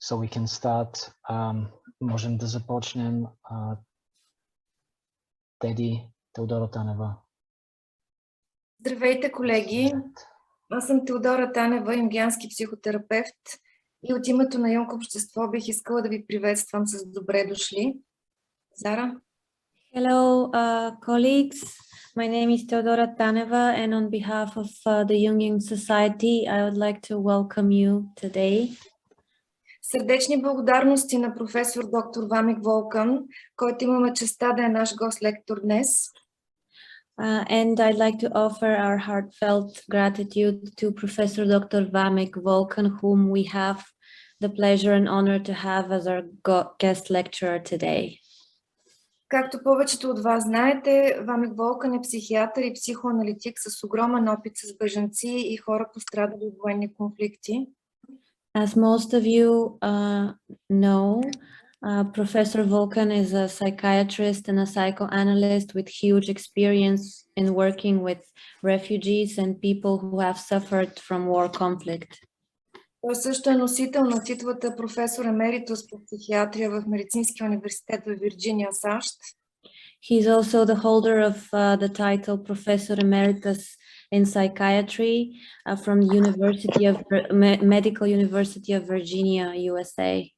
So we can start. Можем да започнем. Теди, Теодора Танева. Здравейте, колеги! Аз съм Теодора Танева, юнгиански психотерапевт и от името на Юнг общество бих искала да ви приветствам с добре дошли. Зара? Hello, colleagues. My name is Teodora Taneva, and on behalf of the Jungian Society, I would like to welcome you today. Сърдечни благодарности на професор доктор Вамик Волкан, който имаме честа да е наш гост-лектор днес. And I'd like to offer our heartfelt gratitude to Professor Dr. Vamik Volkan, whom we have the pleasure and honor to have as our guest lecturer today. Както повечето от вас знаете, Вамик Волкан е психиатър и психоаналитик с огромен опит с бежанци и хора пострадали от военни конфликти. As most of you know, Professor Volkan is a psychiatrist and a psychoanalyst with huge experience in working with refugees and people who have suffered from war conflict. Той също е носител на титлата професор Емеритус по психиатрия в Медицинския Университет в Вирджиния, САЩ. He is also the holder of the title Professor Emeritus in Psychiatry from the Medical University of Virginia, USA.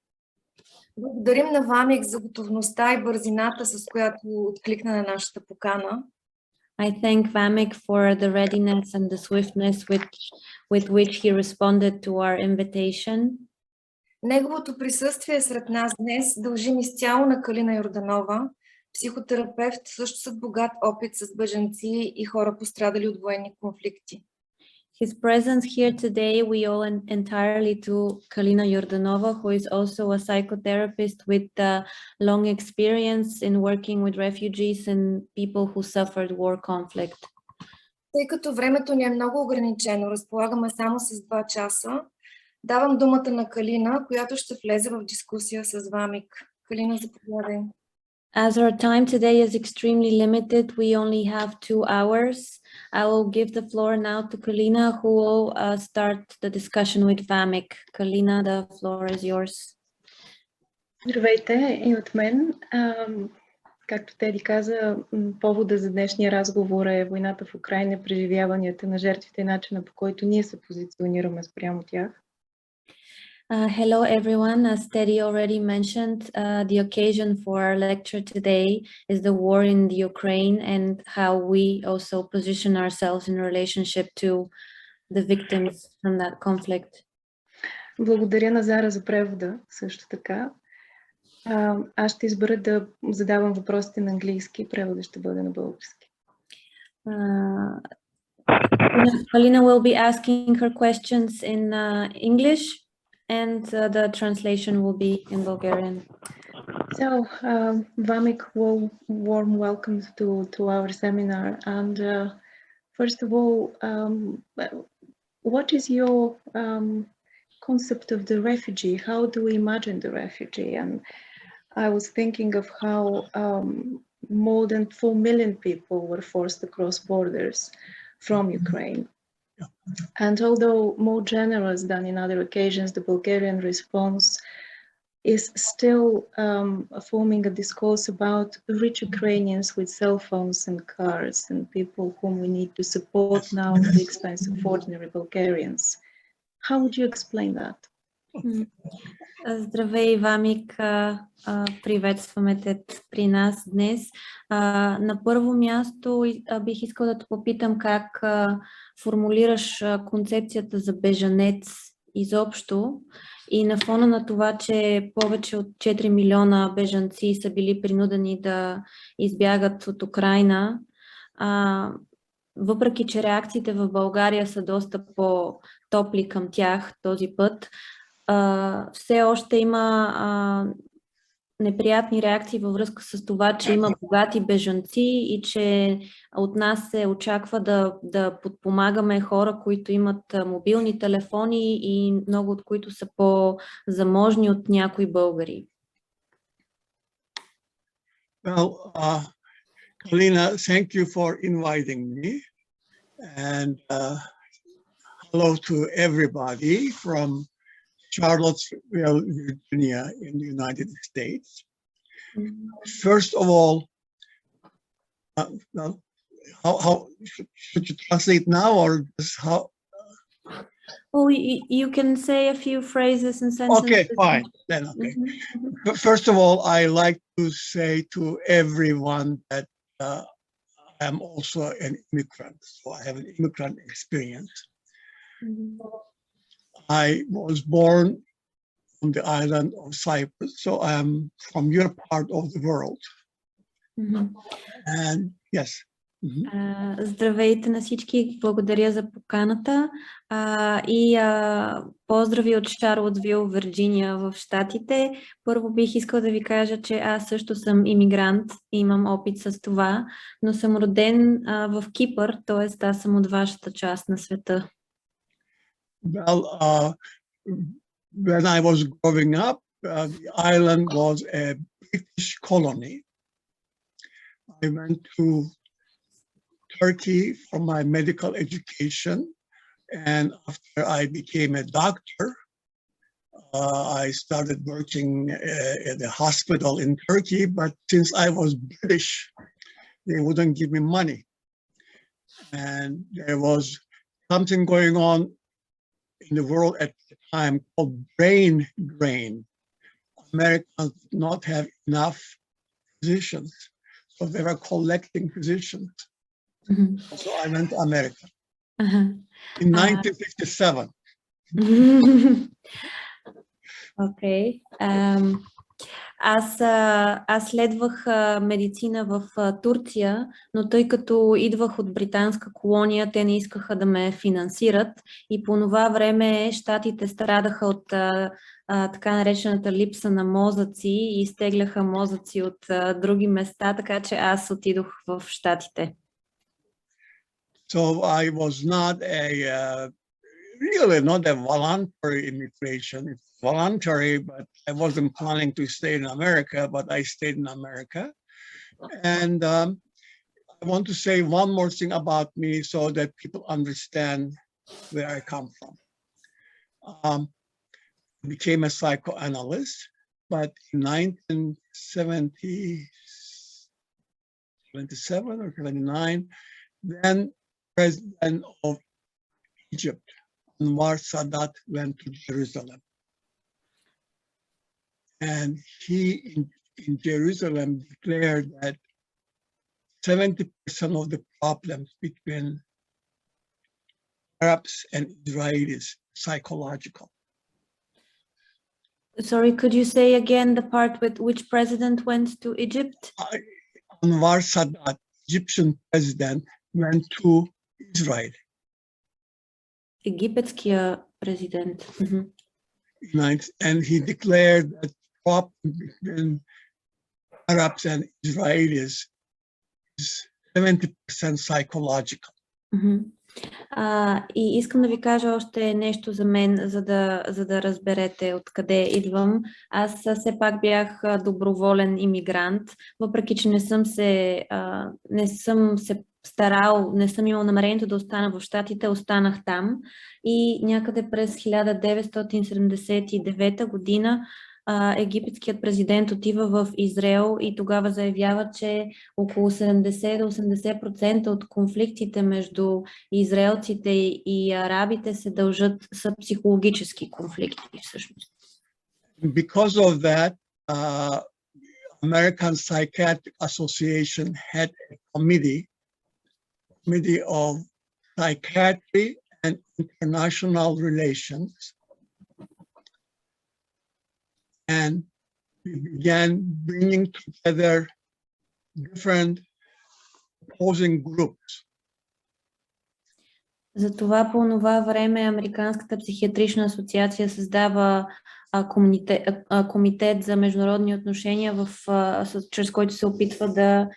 Благодарим на Вамик за готовността и бързината, с която откликна на нашата покана. I thank Vamik for the readiness and the swiftness with which he responded to our invitation. Неговото присъствие сред нас днес дължим изцяло на Калина Йорданова, психотерапевт също с богат опит с бежанци и хора пострадали от военни конфликти. His presence here today we owe entirely to Kalina Yordanova, who is also a psychotherapist with long experience in working with refugees and people who suffered war conflict. Тъй като времето ни е много ограничено, разполагаме само с 2 часа, давам думата на Калина, която ще влезе в дискусия с Вамик. Калина, заповядай. As our time today is extremely limited, we only have 2 hours. I will give the floor now to Kalina, who will start the discussion with Vamik. Kalina, the floor is yours. Здравейте и от мен. Както Теди каза, повода за днешния разговор е войната в Украйна, преживяванията на жертвите и начина, по който ние се позиционираме спрямо тях. Hello everyone, as Teddy already mentioned, the occasion for our lecture today is the war in the Ukraine and how we also position ourselves in relationship to the victims from that conflict. Благодаря на Зара за превода, също така. Аз ще избера да задавам въпросите на английски, превода ще бъде на български. Kalina will be asking her questions in English. And the translation will be in Bulgarian. So, Vamik, warm welcome to our seminar. And first of all, what is your concept of the refugee? How do we imagine the refugee? And I was thinking of how more than 4 million people were forced to cross borders from Ukraine. And although more generous than in other occasions, the Bulgarian response is still forming a discourse about rich Ukrainians with cell phones and cars and people whom we need to support now at the expense of ordinary Bulgarians. How would you explain that? Здравей, Вамик! Приветстваме те при нас днес. На първо място бих искала да те попитам как формулираш концепцията за бежанец изобщо и на фона на това, че повече от 4 милиона бежанци са били принудени да избягат от Украйна, въпреки че реакциите в България са доста по-топли към тях този път, все още има неприятни реакции във връзка с това, че има богати бежанци и че от нас се очаква да подпомагаме хора, които имат мобилни телефони и много от които са по-заможни от някои българи. Well, Kalina, thank you for inviting me, and hello to everybody from Charlottesville, Virginia, in the United States. First of all, how should you translate now, or just how? Oh, you can say a few phrases and sentences. Okay, fine. Then okay. But first of all, I like to say to everyone that I'm also an immigrant, so I have an immigrant experience. I was born on the island of Cyprus, so I'm from your part of the world. And yes. Здравейте на всички, благодаря за поканата и поздрави от Шарлотсвил, Вирджиния в Щатите. Първо бих искал да ви кажа, че аз също съм имигрант, имам опит с това, но съм роден в Кипър, т.е. аз съм от вашата част на света. Well, when I was growing up, the island was a British colony. I went to Turkey for my medical education, and after I became a doctor, I started working at a hospital in Turkey, but since I was British, they wouldn't give me money. And there was something going on in the world at the time called brain drain. Americans did not have enough physicians, so they were collecting physicians. So I went to America in 1957. Okay. Аз следвах медицина в Турция, но тъй като идвах от британска колония, те не искаха да ме финансират и по това време щатите страдаха от така наречената липса на мозъци и изтегляха мозъци от други места, така че аз отидох в щатите. So I was not really not a voluntary immigration. It's voluntary, but I wasn't planning to stay in America, but I stayed in America. And I want to say one more thing about me so that people understand where I come from. I became a psychoanalyst, but in 1977 or 79, then President of Egypt, Anwar Sadat, went to Jerusalem. And he, in Jerusalem, declared that 70% of the problems between Arabs and Israelis psychological. Sorry, could you say again the part with which president went to Egypt? Anwar Sadat, Egyptian president, went to Israel. Египетския президент. And he declared that the problem between Arabs and Israelis is 70% psychological. И искам да ви кажа още нещо за мен, за да разберете откъде идвам. Аз все пак бях доброволен имигрант, въпреки че не съм се старал, не съм имал намерението да остана в Щатите, останах там и някъде през 1979 година египетският президент отива в Израел и тогава заявява, че около 70 до 80% от конфликтите между израелците и арабите се дължат са психологически конфликти всъщност. Because of that, American Psychiatric Association had a committee of psychiatry and international relations. And we began bringing together different opposing groups. Затова по това време Американската психиатрична асоциация създава комитет за международни отношения, чрез който се опитва да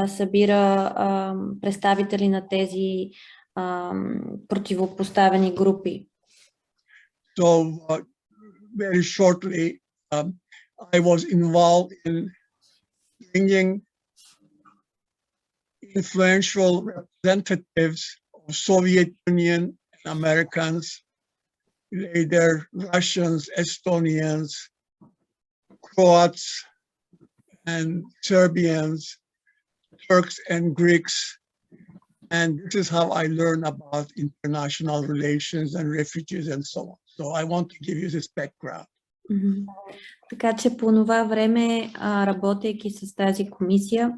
събира представители на тези противопоставени групи. So very shortly, I was involved in bringing influential representatives of Soviet Union and Americans later Russians, Estonians, Croats, and Serbians, Turks and Greeks. And this is how I learn about international relations and refugees and so on. So I want to give you this background. Mm-hmm. Така че по това време, работейки с тази комисия,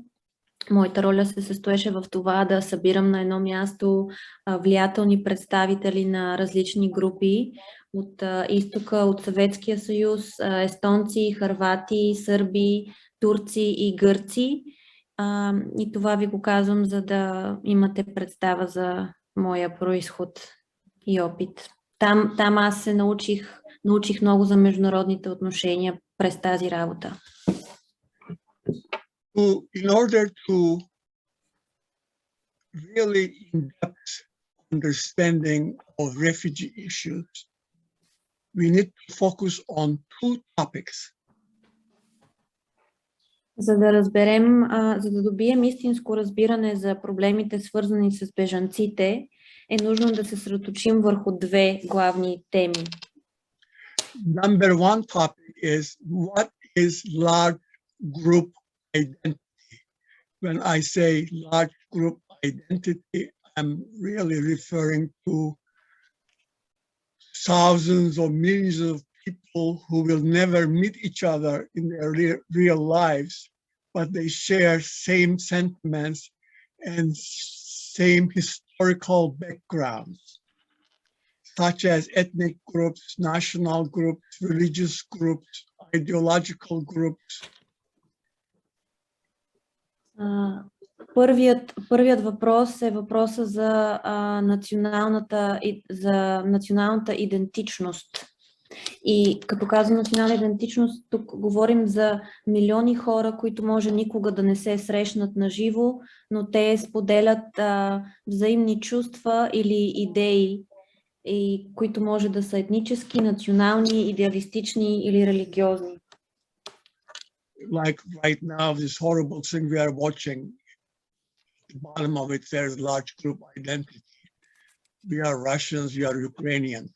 моята роля се състоеше в това да събирам на едно място влиятелни представители на различни групи от изтока, от Съветския съюз, естонци, хървати, сърби, турци и гърци. И това ви го казвам, за да имате представа за моя произход и опит. Там аз се научих много за международните отношения през тази работа. In order to really in-depth understanding of refugee issues, we need to focus on two topics. За да разберем, за да добием истинско разбиране за проблемите, свързани с бежанците, е нужно да се съсредоточим върху две главни теми. Number one topic is what is large group identity. When I say large group identity, I'm really referring to thousands or millions of people who will never meet each other in their real lives, but they share same sentiments and same historical backgrounds, such as ethnic groups, national groups, religious groups, ideological groups. Първият въпрос е въпроса за националната идентичност. И като казвам национална идентичност, тук говорим за милиони хора, които може никога да не се срещнат на живо, но те споделят взаимни чувства или идеи, и които може да са етнически, национални, идеалистични или религиозни. Like right now, this horrible thing we are watching, at the bottom of it, there's large group identity. We are Russians, we are Ukrainians.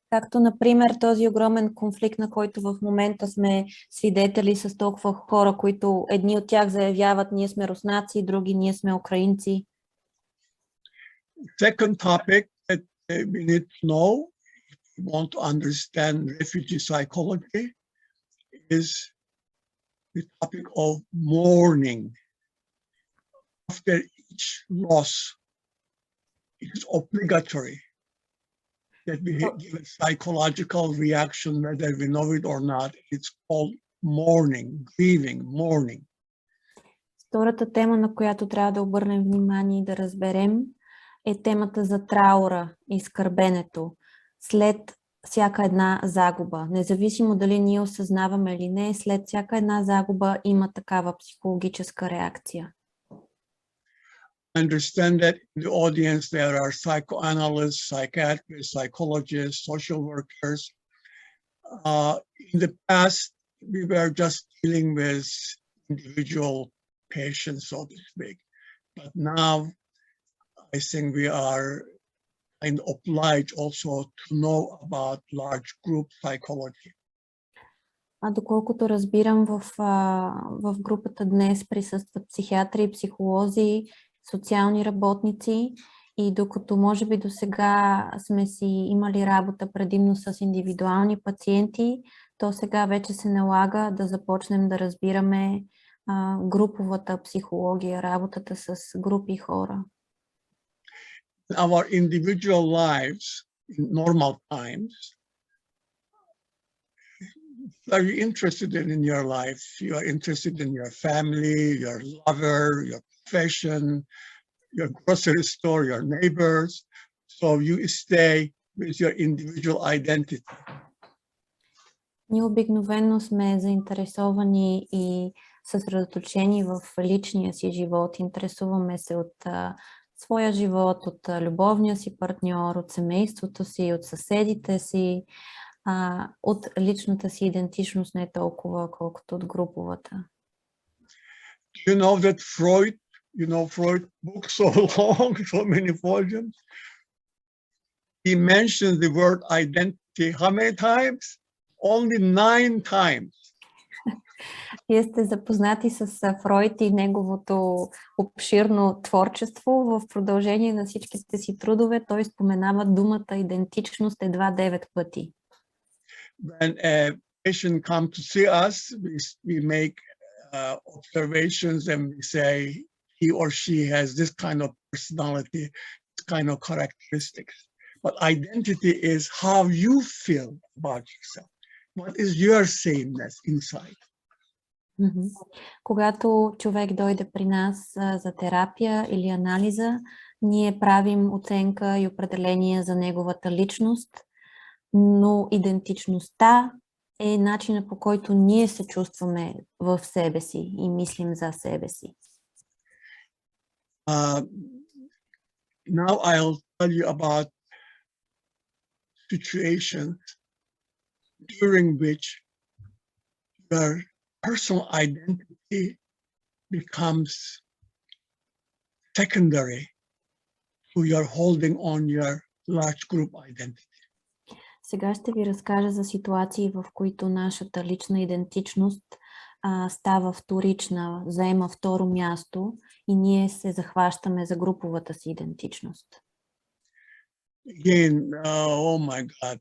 Както, например, този огромен конфликт, на който в момента сме свидетели с толкова хора, които едни от тях заявяват, ние сме руснаци, други, ние сме украинци. Second topic that we need to know, if we want to understand refugee psychology, is the topic of mourning. After each loss, it is obligatory that we give a psychological reaction, whether we know it or not. It's called mourning, grieving, mourning. Втората тема, на която трябва да обърнем внимание и да разберем, е темата за траура и скърбенето след всяка една загуба. Независимо дали ние осъзнаваме или не, след всяка една загуба има такава психологическа реакция. I understand that in the audience there are psychoanalysts, psychiatrists, psychologists, social workers. In the past, we were just dealing with individual patients, so to speak. But now, I think we are kind of obliged also to know about large group psychology. Доколкото разбирам, в групата днес присъстват психиатри, психолози, социални работници, и докато може би до сега сме си имали работа предимно с индивидуални пациенти, то сега вече се налага да започнем да разбираме груповата психология, работата с групи хора. Our individual lives in normal times, are you interested in your life? You are interested in your family, your lover, your profession, your grocery store, your neighbors. So you stay with your individual identity. Ние обикновено сме заинтересовани и съсредоточени в личния си живот. Интересуваме се от своя живот, от любовния си партньор, от семейството си, от съседите си, от личната си идентичност не толкова, колкото от груповата. You know that Freud book so long, so many volumes. he mentioned the word identity how many times? Only 9 times. Вие сте запознати с Фройд и неговото обширно творчество. В продължение на всичките си трудове той споменава думата идентичност едва 9 пъти. When a patient comes to see us, we make observations and we say he or she has this kind of personality, this kind of characteristics. But identity is how you feel about yourself. What is your sameness inside? Когато човек дойде при нас за терапия или анализа, ние правим оценка и определение за неговата личност, но идентичността е начинът, по който ние се чувстваме в себе си и мислим за себе си. Now I'll tell you about situations during which your personal identity becomes secondary to your holding on your large group identity. Сега ще ви разкажа за ситуации, в които нашата лична идентичност става вторична, заема второ място и ние се захващаме за груповата си идентичност. Again, oh my God,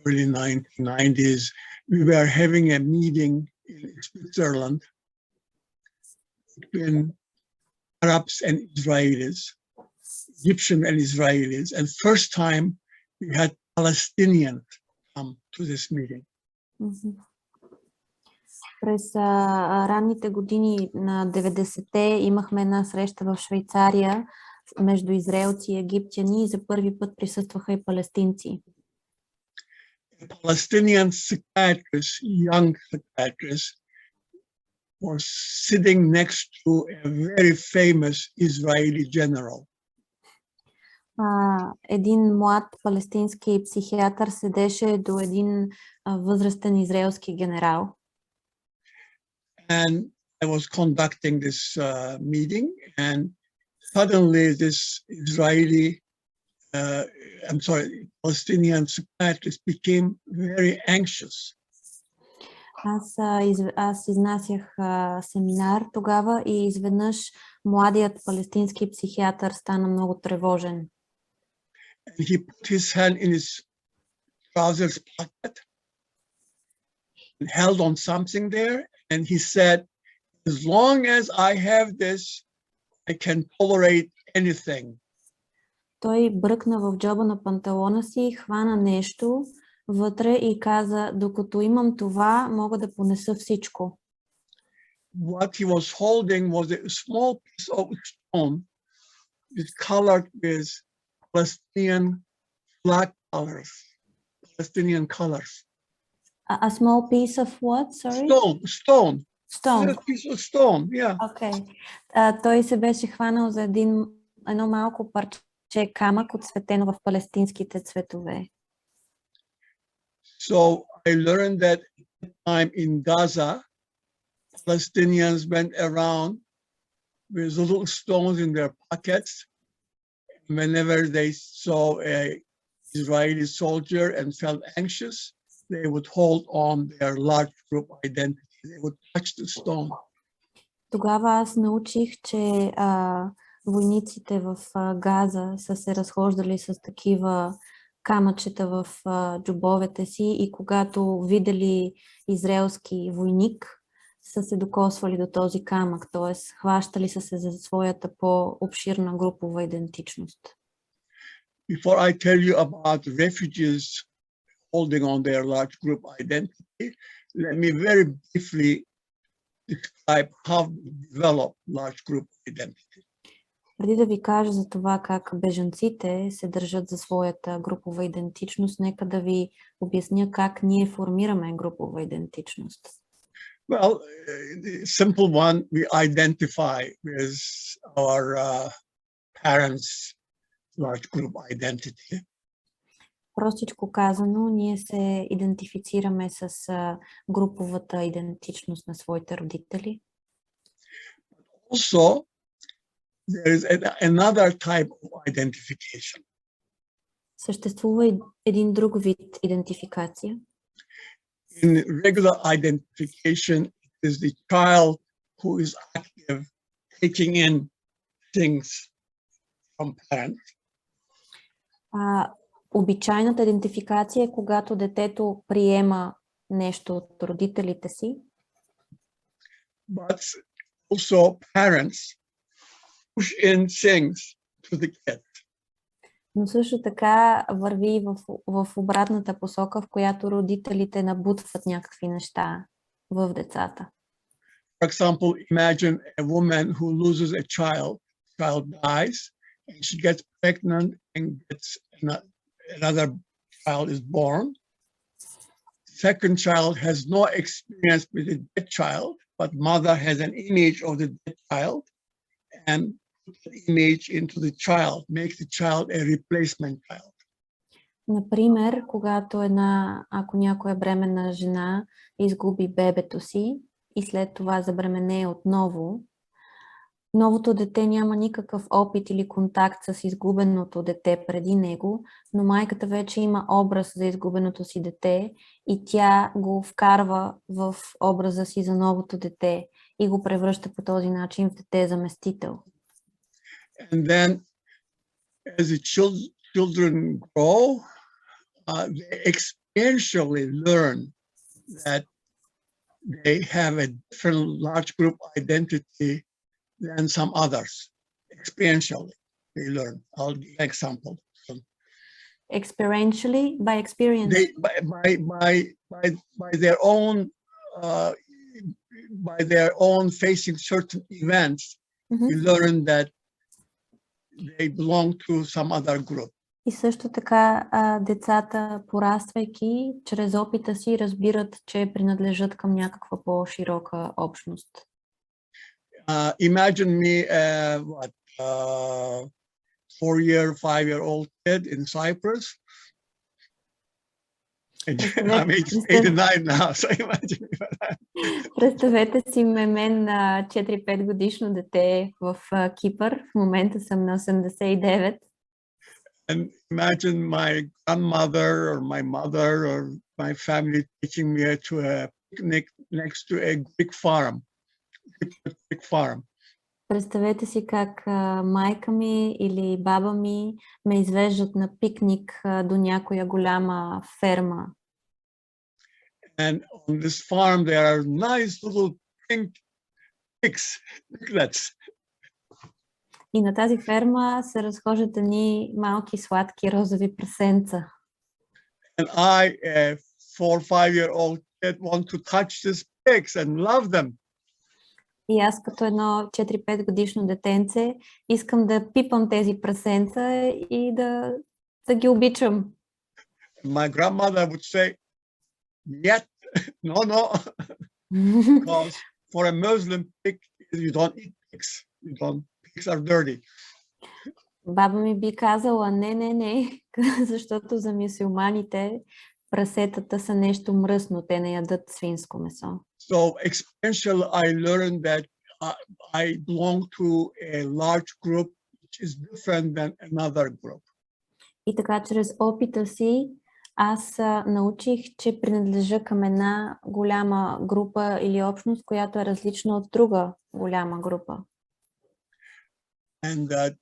early 1990s, we were having a meeting in Switzerland between Arabs and Israelis, Egyptian and Israelis, and first time we had Palestinians come to this meeting. През ранните години на 90-те имахме една среща в Швейцария между израелци и египтяни и за първи път присъстваха и палестинци. A Palestinian psychiatrist, young psychiatrist, was sitting next to a very famous Israeli general. Един млад палестински психиатър седеше до един възрастен израелски генерал. And I was conducting this meeting, and suddenly this Palestinian psychiatrist became very anxious. Аз изнасях семинар тогава и изведнъж младият палестински психиатър стана много тревожен. And he put his hand in his trousers pocket and held on something there, and he said, as long as I have this, I can tolerate anything. Той бръкна в джоба на панталона си, хвана нещо вътре и каза, докато имам това, мога да понеса всичко. What he was holding was a small piece of stone colored with Palestinian flag colors, Palestinian colors. A small piece of what? Sorry? Stone. Stone. A piece of stone, yeah. Okay. Той се беше хванал за едно малко парче камък, отцветено в палестинските цветове. So I learned that at the time in Gaza, Palestinians went around with little stones in their pockets. Whenever they saw an Israeli soldier and felt anxious, they would hold on their large group identity. They would touch the stone. Тогава аз научих, че войниците в Газа са се разхождали с такива камъчета в джобовете си и когато видели израелски войник, са се докосвали до този камък, т.е. хващали са се за своята по-обширна групова идентичност. Before I tell you about refugees holding on their large group identity, let me very briefly describe how we develop large group identity. Преди да ви кажа за това как бежанците се държат за своята групова идентичност, нека да ви обясня как ние формираме групова идентичност. Well, the simple one, we identify with our parents' large group identity. Простичко казано, ние се идентифицираме с груповата идентичност на своите родители. Also, there is another type of identification. Съществува и един друг вид идентификация. In regular identification, it is the child who is active, taking in things from parents. Обичайната идентификация е когато детето приема нещо от родителите си. But also parents push in things to the kid. Но също така върви в обратната посока, в която родителите набутват някакви неща в децата. For example, imagine a woman who loses a child dies, and she gets pregnant and gets another child is born. Second child has no experience with the dead child, but mother has an image of the dead child and put the image into the child, makes the child a replacement child. Например, ако някоя бременна жена изгуби бебето си и след това забременее отново, новото дете няма никакъв опит или контакт с изгубеното дете преди него, но майката вече има образ за изгубеното си дете и тя го вкарва в образа си за новото дете и го превръща по този начин в дете заместител. And then as the children grow, they experientially learn that they have a different large group identity than some others. Experientially, they learn. I'll give an example. Experientially, by experience. They by their own facing certain events, you learn that they belong to some other group. И също така децата, пораствайки, чрез опита си разбират, че принадлежат към някаква по-широка общност. Imagine me, 5-year-old kid in Cyprus. And I'm 89 now, so imagine me. Представете си мен на 4-5 годишно дете в Кипър. В момента съм на 89. And imagine my grandmother or my mother or my family taking me to a picnic next to a Greek farm. Представете си как майка ми или баба ми ме извеждат на пикник до някоя голяма ферма. And on this farm there are nice little pink piglets. И на тази ферма се разхождат едни малки сладки розови прасенца. And I, a 4-5-year-old kid, want to touch these pigs and love them. И аз като едно 4-5 годишно детенце искам да пипам тези прасенца и да ги обичам. My grandmother would say, "Yet, no." Because for a Muslim pig, you don't eat pigs. Pigs are dirty. Баба ми би казала, не, защото за мюсюлманите прасетата са нещо мръсно, те не ядат свинско месо. So experientially, I learned that I belong to a large group which is different than another group. И така, чрез опита си, аз научих, че принадлежа към една голяма група или общност, която е различна от друга голяма група. And that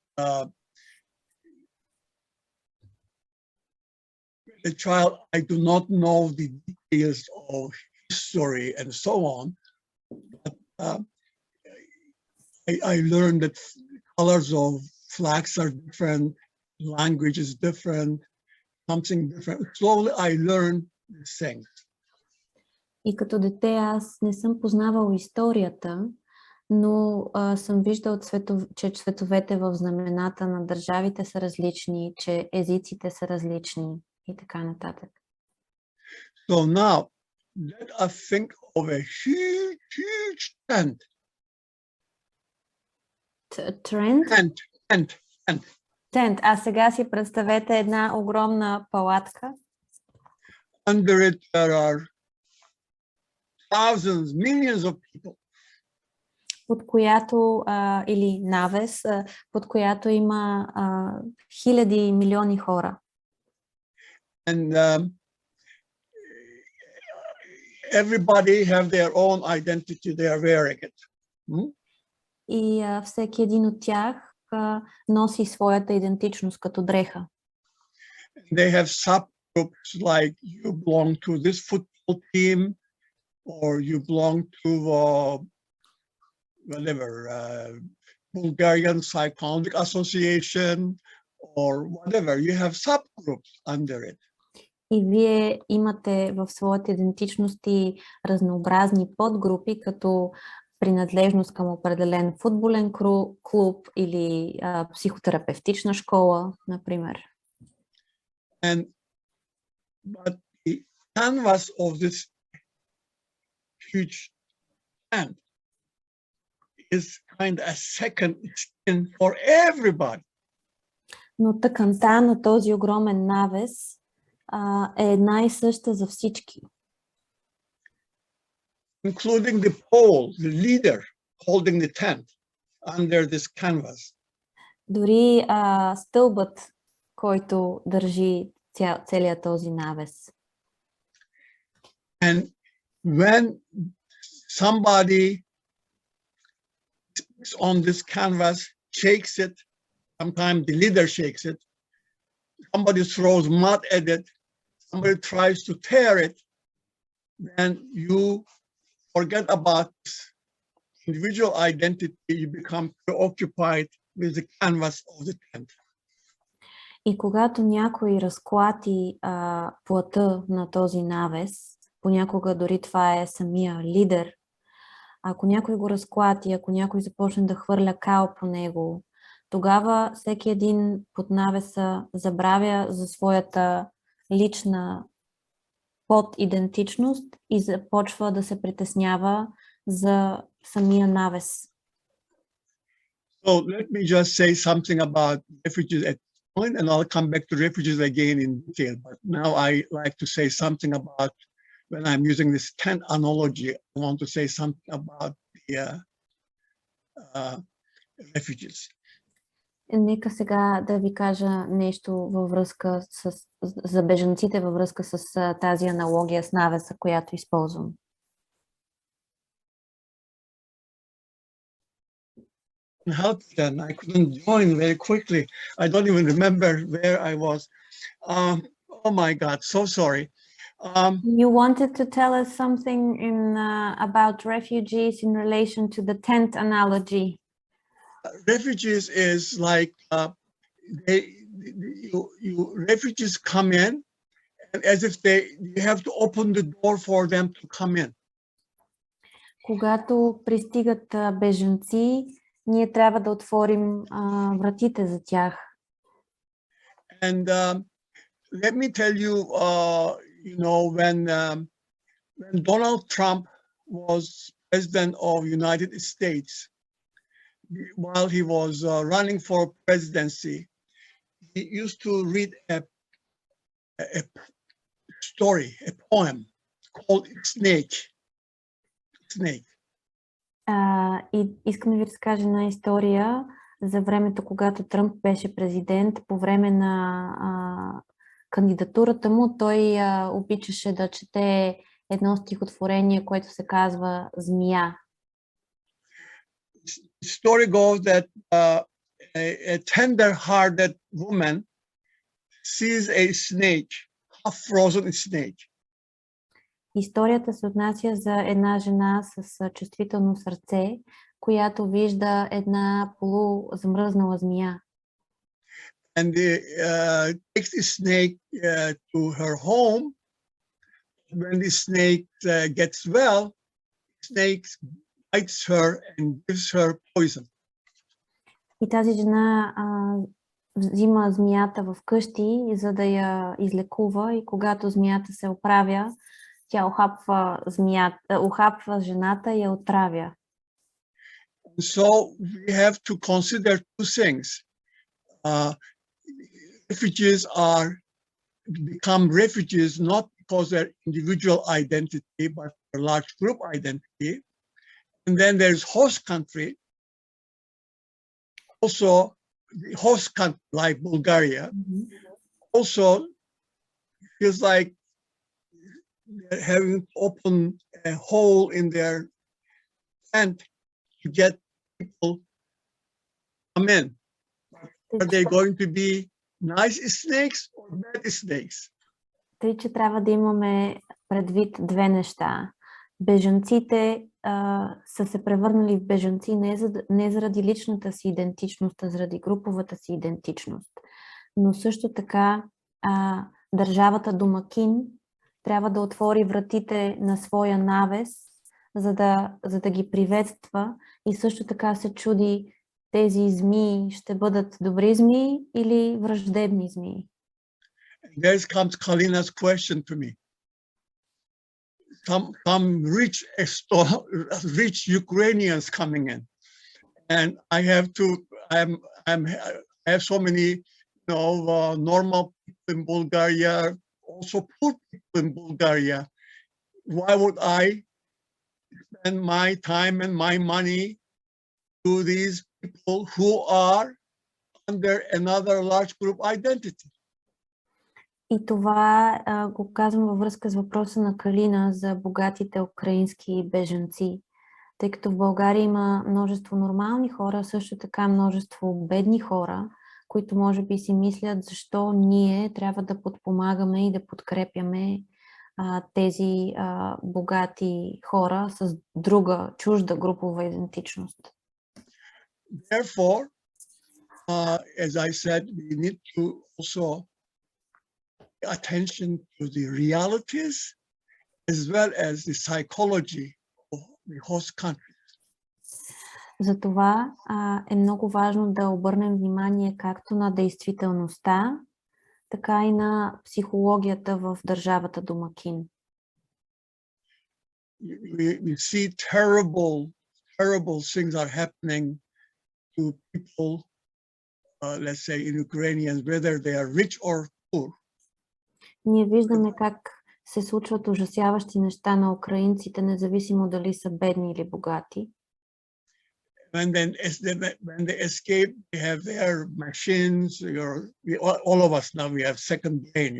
the child, I do not know the details of history and so on, but I learned that colors of flags are different, language is different, something different. Slowly I learned these things. И като дете аз не съм познавал историята, но съм виждал, че цветовете в знамената на държавите са различни, че езиците са различни и така нататък. So now, let us think of a huge tent. Tent. А сега си представете една огромна палатка. Under it there are thousands, millions of people. под която, или навес, под която има хиляди, милиони хора. And everybody have their own identity they are wearing it. И всеки един от тях носи своята идентичност като дреха. They have subgroups like you belong to this football team or you belong to whatever, Bulgarian Psychological Association or whatever. You have subgroups under it. И вие имате в своята идентичност и разнообразни подгрупи, като принадлежност към определен футболен клуб или психотерапевтична школа, например. But the canvas of this huge tent is kind of a second skin for everybody. Но тъканта на този огромен навес е една и съща за всички. Including the pole, the leader holding the tent under this canvas. Дори стълбът, който държи целият този навес. And when somebody speaks on this canvas, shakes it, sometimes the leader shakes it, somebody throws mud at it, somebody tries to tear it, then you forget about individual identity, you become preoccupied with the canvas of the tent. И когато някой разклати плътта на този навес, понякога дори това е самия лидер, ако някой го разклати, ако някой започне да хвърля кал по него, тогава всеки един под навеса забравя за своята лична подидентичност и започва да се притеснява за самия навес. So let me just say something about refugees at this point, and I'll come back to refugees again in detail. But now I like to say something about, when I'm using this tent analogy, I want to say something about the refugees. Нека сега да ви кажа нещо във връзка за бежанците, във връзка с тази аналогия с навеса, която използвам. How then? I couldn't join very quickly. I don't even remember where I was. Oh my God, so sorry. You wanted to tell us something about refugees in relation to the tent analogy. Refugees is like refugees come in, and as if you have to open the door for them to come in. Когато пристигат бежанци, ние трябва да отворим вратите за тях. And let me tell you, you know, when Donald Trump was president of United States, while he was running for presidency, he used to read a story, a poem called Snake. И искам да ви разкажа една история за времето, когато Тръмп беше президент. По време на кандидатурата му той обичаше да чете едно стихотворение, което се казва Змия. The story goes that a tender-hearted woman sees a snake, a frozen snake. Историята се отнася за една жена с чувствително сърце, която вижда една полузамръзнала змия. And takes the snake to her home. When the snake gets well, snake bites her and gives her poison. И тази жена взима змията в къщи, за да я излекува, и когато змията се оправя, тя ухапва жената и я отравя. So we have to consider two things. Refugees become refugees not because their individual identity, but their large group identity. And then there's host country. Also, the host country, like Bulgaria, also feels like they're having to open a hole in their tent to get people come in. Are they going to be nice snakes or bad snakes? Тъй, че трябва да имаме предвид две неща. Бежанците са се превърнали в бежанци не заради личната си идентичност, а заради груповата си идентичност. Но също така държавата домакин трябва да отвори вратите на своя навес, за да ги приветства, и също така се чуди тези змии ще бъдат добри змии или враждебни змии. There comes Kalina's question to me. Some rich Ukrainians coming in, and I have so many, normal people in Bulgaria, also poor people in Bulgaria. Why would I spend my time and my money to these people who are under another large group identity? И това го казвам във връзка с въпроса на Калина за богатите украински бежанци. Тъй като в България има множество нормални хора, също така множество бедни хора, които може би си мислят защо ние трябва да подпомагаме и да подкрепяме тези богати хора с друга, чужда групова идентичност. Therefore, as I said, we need to also pay attention to the realities as well as the psychology of the host country. Затова е много важно да обърнем внимание както на действителността, така и на психологията в държавата домакин. We see terrible things are happening to people, let's say in Ukrainians, whether they are rich or poor. Ние виждаме как се случват ужасяващи неща на украинците, независимо дали са бедни или богати. When they escape, they have their machines. All of us now, we have second brain,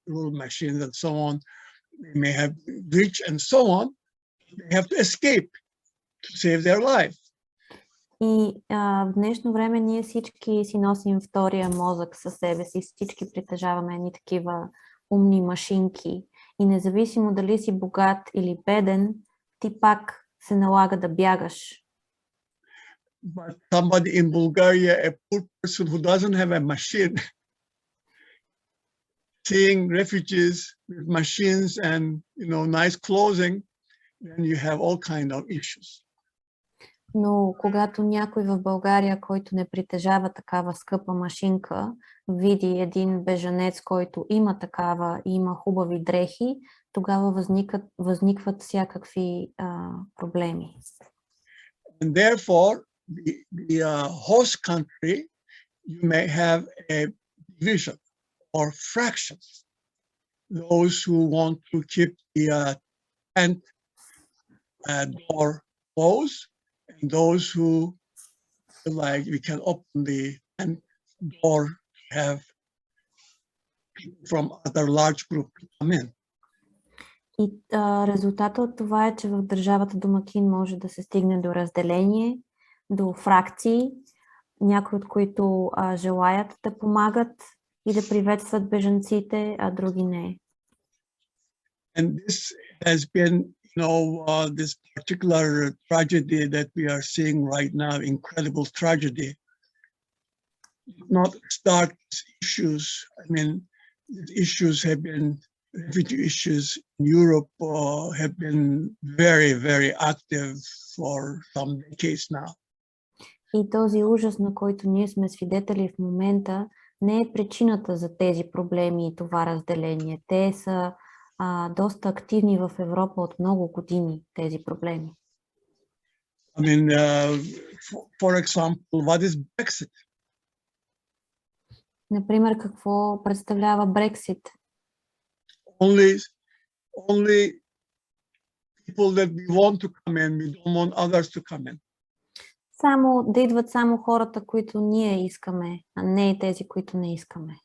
little machines and so on. They may have rich and so on. They have to escape to save their life. И в днешно време ние всички си носим втория мозък със себе си, всички притежаваме едни такива умни машинки. И независимо дали си богат или беден, ти пак се налага да бягаш. But somebody in Bulgaria, a poor person who doesn't have a machine, seeing refugees with machines and nice clothing, then you have all kind of issues. Но когато някой в България, който не притежава такава скъпа машинка, види един бежанец, който има такава и има хубави дрехи, тогава възникват всякакви проблеми. And therefore, the host country, you may have a division or fractions. Those who want to keep the tent door closed, and those who feel like we can open the tent door to have people from other large group to come in. И резултата от това е, че в държавата домакин може да се стигне до разделение, до фракции, някои от които желаят да помагат и да приветстват бежанците, а други не. And this has been, this particular tragedy that we are seeing right now, incredible tragedy, not start issues. I mean, issues have been, refugee issues in Europe have been very, very active for some decades now. И този ужас, на който ние сме свидетели в момента, не е причината за тези проблеми и това разделение. Те са доста активни в Европа от много години, тези проблеми. I mean, for example, what is Brexit? Например, какво представлява Брексит? Only people that we want to come in. We don't want others to come in. Само да идват само хората, които ние искаме, а не и тези, които не искаме.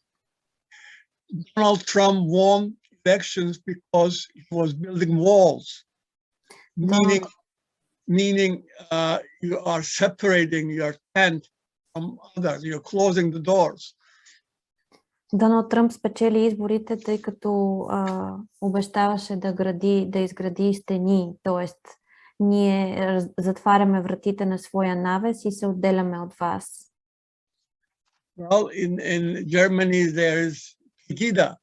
Donald Trump won elections because he was building walls, meaning you are separating your tent from others. You're closing the doors. Доналд Тръмп спечели изборите, тъй като обещаваше да изгради стени, т.е. ние затваряме вратите на своя навес и се отделяме от вас. Well, in Germany there is Pegida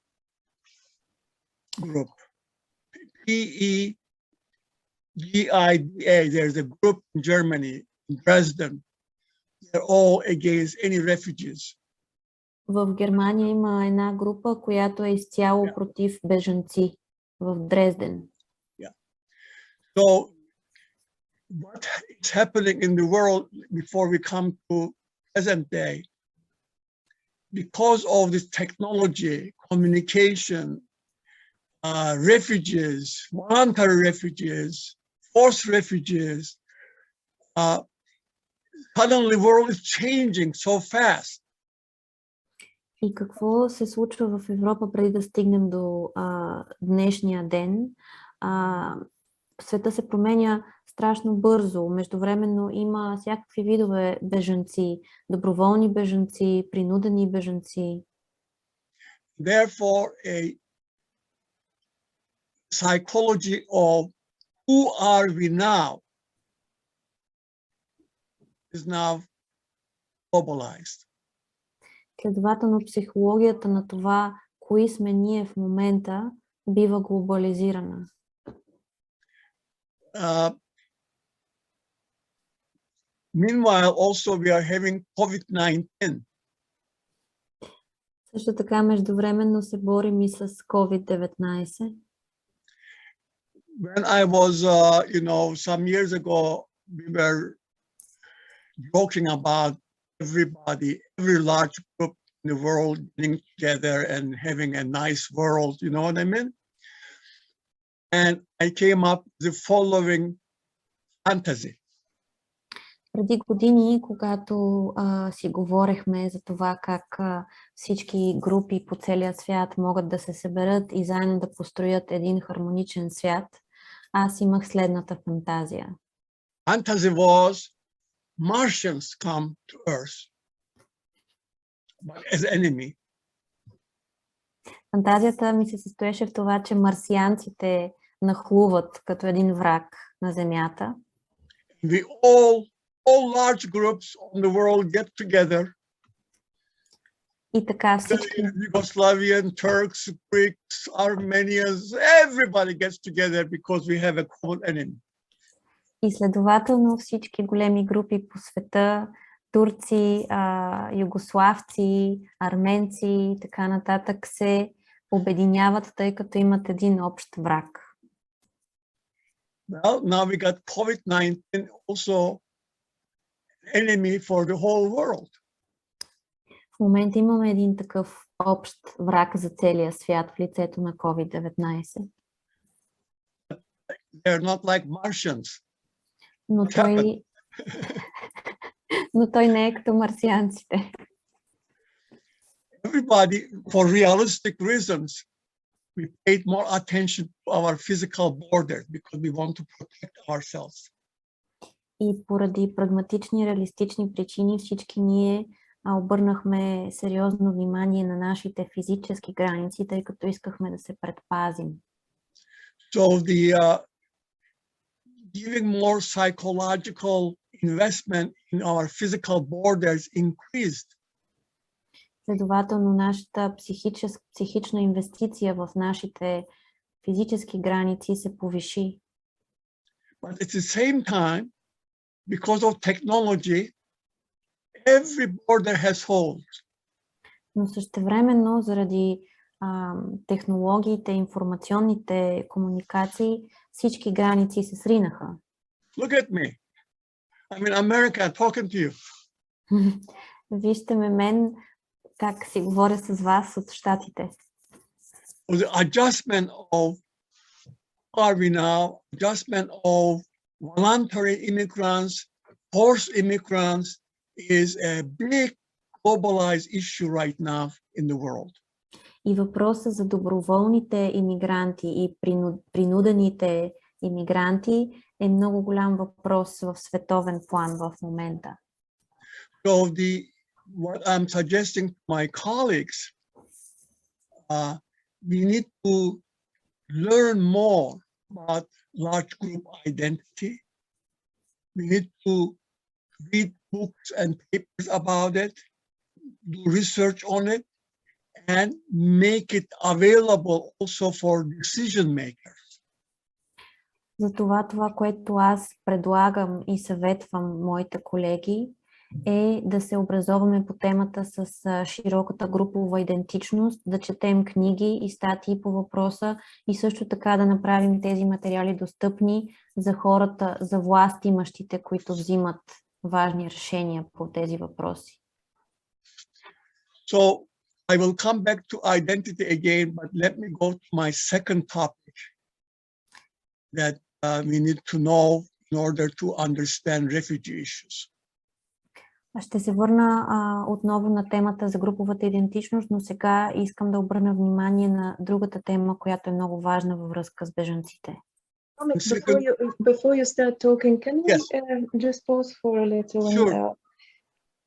group, Pegida. There's a group in Germany, in Dresden. They're all against any refugees. В Германия има една група, която е изцяло против бежанци в Дрезден. So what is happening in the world before we come to present day? Because of this technology, communication, refugees, voluntary refugees, forced refugees, suddenly the world is changing so fast. И какво се случва в Европа преди да стигнем до днешния ден? Света се променя страшно бързо. Междувременно има всякакви видове бежанци, доброволни бежанци, принудени бежанци. Therefore, a psychology of who are we now is now globalized. Следователно, психологията на това, кои сме ние в момента, бива глобализирана. Meanwhile, also we are having COVID-19. Също така, междувременно се борим и с COVID-19. When I was, some years ago, we were joking about every large group in the world getting together and having a nice world, you know what I mean? And I came up with the following fantasy. Преди години, когато си говорехме за това как всички групи по целия свят могат да се съберат и заедно да построят един хармоничен свят, аз имах следната фантазия. Fantasy was Martians come to Earth as enemy. Фантазията ми се състоеше в това, че марсианците нахлуват като един враг на Земята. We all large groups on the world get together. И така всички Yugoslavian, Turks, Greeks, Armenians, everybody gets together because we have a common enemy. И следователно всички големи групи по света, турци, югославци, арменци и така нататък се обединяват, тъй като имат един общ враг. Well, now we got COVID-19 also enemy for the whole world. В момента имаме един такъв общ враг за целия свят в лицето на COVID-19. They're not like Martians. Но той не е като марсианците. Everybody, for realistic reasons, we paid more attention to our physical borders because we want to protect ourselves. И поради прагматични, реалистични причини всички ние обърнахме сериозно внимание на нашите физически граници, тъй като искахме да се предпазим. So giving more psychological investment in our physical borders increased. Следователно, нашата психична инвестиция в нашите физически граници се повиши. But at the same time, because of technology, every border has holes. Но същевременно, заради технологиите, информационните комуникации, всички граници се сринаха. Look at me. I'm in America talking to you. Вижте ме мен, как си говоря с вас от щатите. The adjustment of are we now? Adjustment of voluntary immigrants, forced immigrants is a big globalized issue right now in the world. И въпросът за доброволните имигранти и принудените имигранти е много голям въпрос в световен план в момента. So what I'm suggesting to my colleagues, we need to learn more about large group identity. We need to read books and papers about it, do research on it, and make it available also for decision makers. Затова това, което аз предлагам и съветвам моите колеги, е да се образоваме по темата с широката групова идентичност, да четем книги и статии по въпроса и също така да направим тези материали достъпни за хората, за властимащите, които взимат важни решения по тези въпроси. So I will come back to identity again, but let me go to my second topic that we need to know in order to understand refugee issues. Ще се върна отново на темата за груповата идентичност, но сега искам да обърна внимание на другата тема, която е много важна във връзка с бежанците. Before you start talking, can we just pause for a little? Sure. And,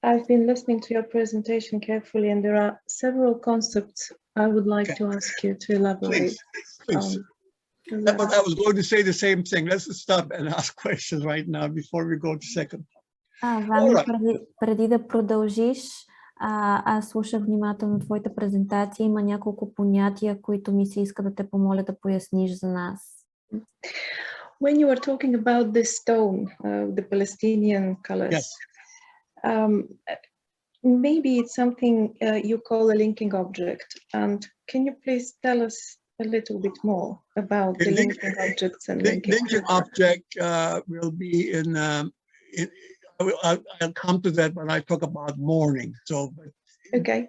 I've been listening to your presentation carefully, and there are several concepts I would like to ask you to elaborate. Please. But I was going to say the same thing. Let's stop and ask questions right now before we go to second. Вамик, преди да продължиш, аз слушах внимателно твоята презентация. Има няколко понятия, които ми се иска да те помоля да поясниш за нас. When you were talking about this stone, the Palestinian colors, Yes. Maybe it's something you call a linking object. And can you please tell us a little bit more about the linking objects and linking object will be in I'll come to that when I talk about mourning. So, okay.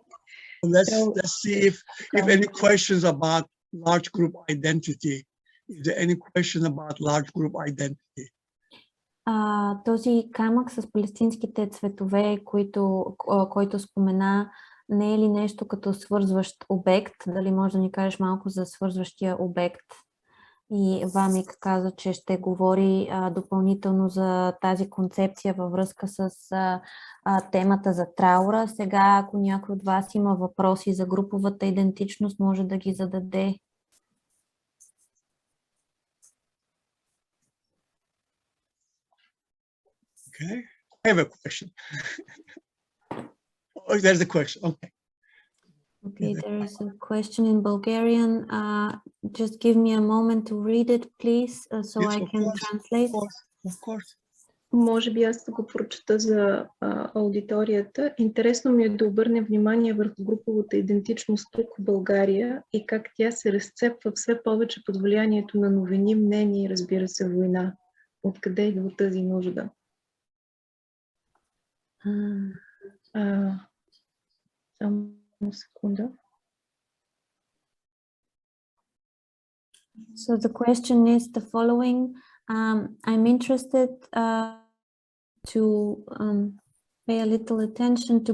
Let's see if any questions about large group identity. Is there any question about large group identity? Този камък с палестинските цветове, който спомена, не е ли нещо като свързващ обект? Дали може да ни кажеш малко за свързващия обект? И Вамик каза, че ще говори допълнително за тази концепция във връзка с темата за траура. Сега, ако някой от вас има въпроси за груповата идентичност, може да ги зададе. Okay, I have a question. Oh, there's a question. Okay. Okay, there is a question in Bulgarian. Just give me a moment to read it, please, so Yes, I can translate. Of course. Може би аз да го прочета за аудиторията. Интересно ми е да обърнем внимание върху груповата идентичност тук в България и как тя се разцепва все повече под влиянието на новини, мнения и, разбира се, война. Откъде идва тази нужда? Само секунда. So the question is the following. I'm interested to pay a little attention to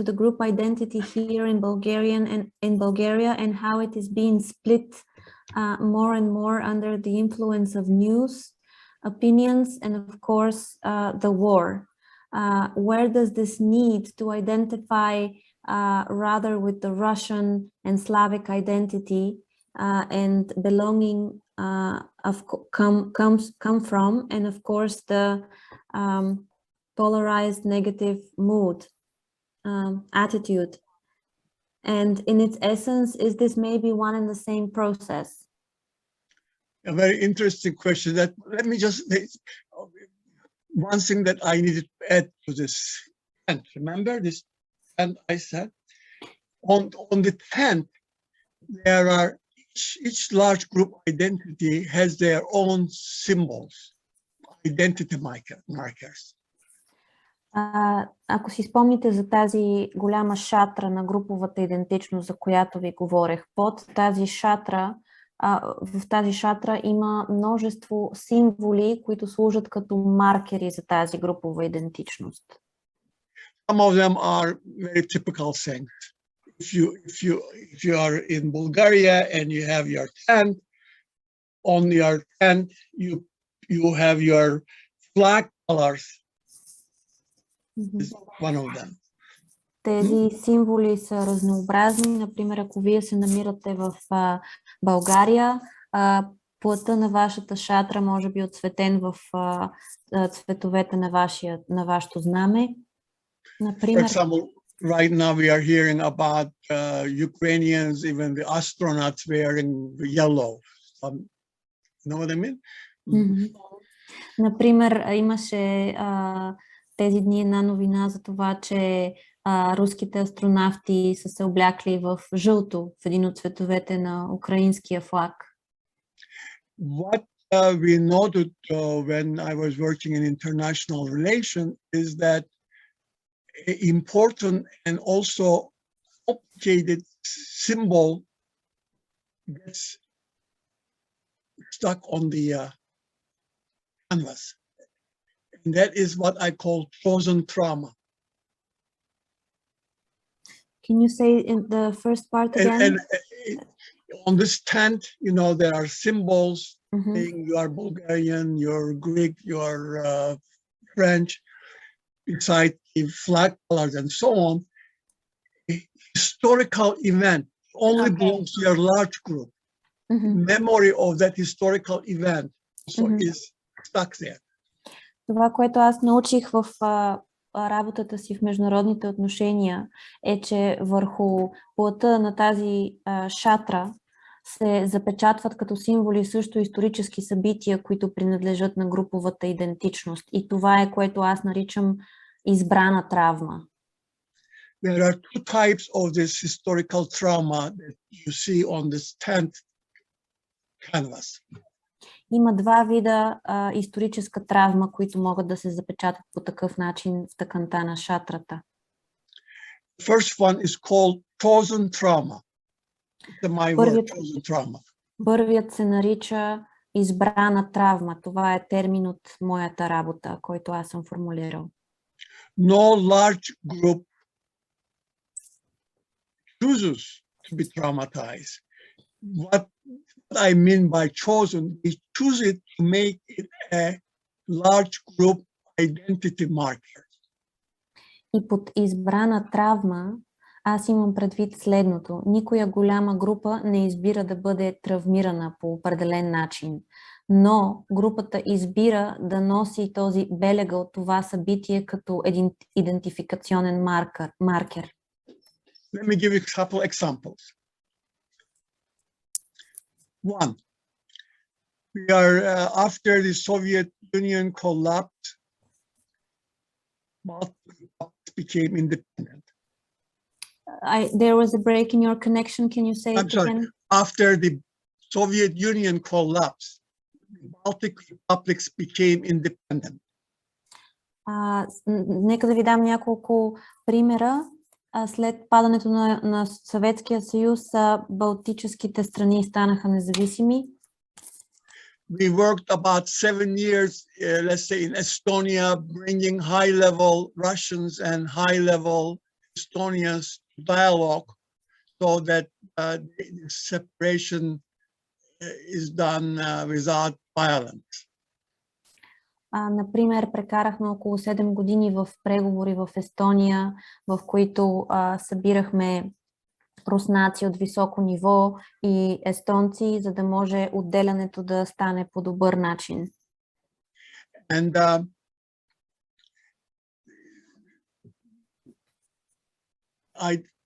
the group identity here in Bulgaria and how it is being split more and more under the influence of news, opinions, and of course the war. Where does this need to identify rather with the Russian and Slavic identity and belonging come from, and of course the polarized negative mood, attitude, and in its essence, is this maybe one and the same process? A very interesting question. Let me just one thing that I needed to add to this. And remember this, and I said on the 10th there are each large group identity has their own symbols, identity markers. Ако си спомните за тази голяма шатра на груповата идентичност, за която ви говорех, под тази шатра в тази шатра има множество символи, които служат като маркери за тази групова идентичност. Some of them are very typical things. If you are in Bulgaria and you have your tent, on your tent you have your flag colors. Is one of them. Тези символи са разнообразни. Например, ако вие се намирате в България, плътта на вашата шатра може би отцветен в цветовете на вашето знаме. Например, For example, right now we are hearing about Ukrainians, even the astronauts wearing yellow. You know what I mean? Например, имаше тези дни една новина за това, че руските астронавти са се облякли в жълто, в един от цветовете на украинския флаг. What we noted when I was working in international relations is that an important and also complicated symbol gets stuck on the canvas. And that is what I call chosen trauma. Can you say in the first part again? And on this tent, you know, there are symbols saying you are Bulgarian, you're Greek, you're French, beside the flag colors and so on. A historical event only belongs to your large group. Memory of that historical event so is stuck there. Това, което аз научих в работата си в международните отношения, е, че върху плътта на тази шатра се запечатват като символи също исторически събития, които принадлежат на груповата идентичност. И това е, което аз наричам избрана травма. There are two types of this historical trauma that you see on this tent canvas. Има два вида историческа травма, които могат да се запечатат по такъв начин в тъканта на шатрата. The first one is called chosen trauma. My word, chosen trauma. Първият се нарича избрана травма. Това е термин от моята работа, който аз съм формулирал. No large group chooses to be traumatized. What I mean by chosen, we choose it to make it a large group identity marker. И под избрана травма аз имам предвид следното. Никоя голяма група не избира да бъде травмирана по определен начин, но групата избира да носи този белега от това събитие като един идентификационен маркер. Let me give you a couple examples. One, we are after the Soviet Union collapsed, multiple became independent. There was a break in your connection. Can you say it again? After the Soviet Union collapsed, the Baltic republics became independent. Нека да ви дам няколко примера. След падането на Съветския съюз, балтическите страни станаха независими. We worked about 7 years, let's say in Estonia, bringing high-level Russians and high-level Estonians to dialogue so that the separation is done without violence. Например, прекарахме около 7 години в преговори в Естония, в които събирахме руснаци от високо ниво и естонци, за да може отделянето да стане по добър начин. And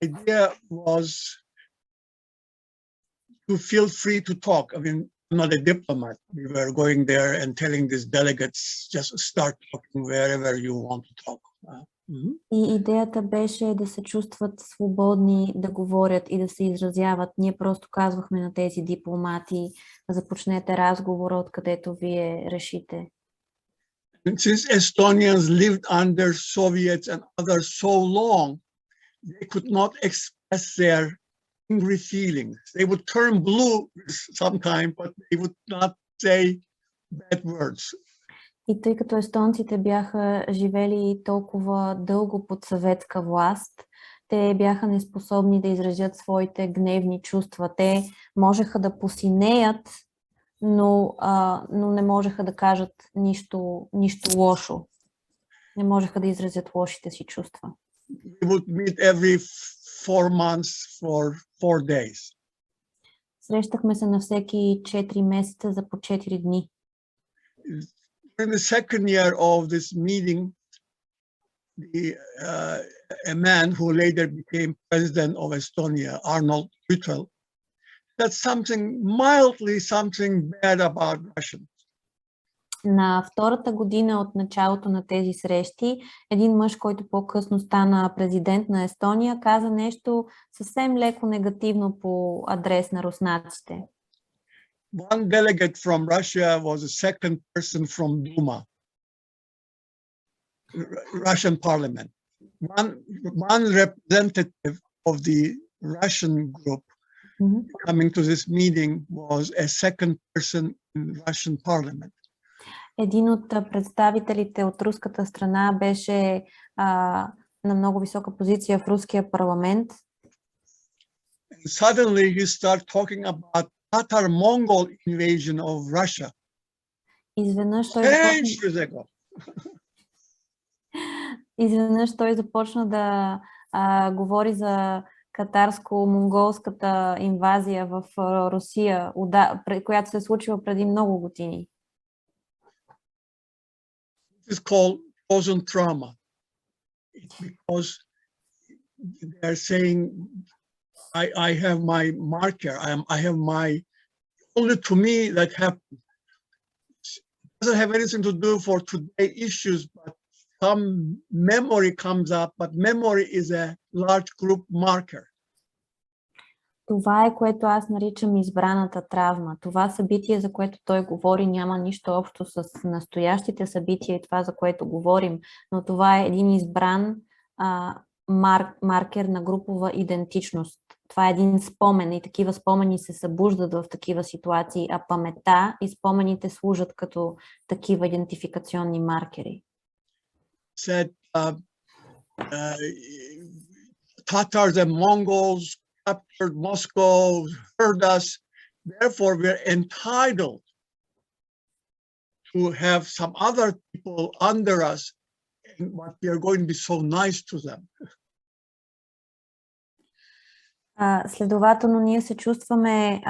idea was to feel free to talk. I mean, I'm not a diplomat. We were going there and telling these delegates, just start talking wherever you want to talk. И идеята беше да се чувстват свободни да говорят и да се изразяват. Ние просто казвахме на тези дипломати, започнете разговора, откъдето вие решите. Since Estonians lived under Soviets and others so long, they could not express their angry feelings. They would turn blue sometime, but they would not say bad words. И тъй като естонците бяха живели толкова дълго под съветска власт, те бяха неспособни да изразят своите гневни чувства. Те можеха да посинеят, но не можеха да кажат нищо лошо. Не можеха да изразят лошите си чувства. We would meet every 4 months for 4 days. Срещахме се на всеки 4 месеца за по 4 дни. In the second year of this meeting, a man who later became president of Estonia, Arnold Rüttel, said something bad about Russians. На втората година от началото на тези срещи, един мъж, който по-късно стана президент на Естония, каза нещо съвсем леко негативно по адрес на руснаците. One delegate from Russia was a second person from Duma, Russian parliament. One representative of the Russian group coming to this meeting was a second person in Russian parliament. Един от представителите от руската страна беше на много висока позиция в руския парламент. And suddenly he started talking about Tatar-Mongol invasion of Russia. Изведнъж той започна да говори за катарско-монголската инвазия в Русия, която се случила преди много години. This is called frozen trauma. It's because they are saying, I have my marker. I have my, only to me that happens. It doesn't have anything to do for today issues, but some memory comes up, but memory is a large group marker. Това е, което аз наричам избраната травма. Това събитие, за което той говори, няма нищо общо с настоящите събития и това, за което говорим, но това е един избран маркер на групова идентичност. Това е един спомен и такива спомени се събуждат в такива ситуации, а паметта и спомените служат като такива идентификационни маркери. Said, Tatars and Mongols captured Moscow, hurt us. Therefore, we're entitled to have some other people under us, but we are going to be so nice to them. Следователно, ние се чувстваме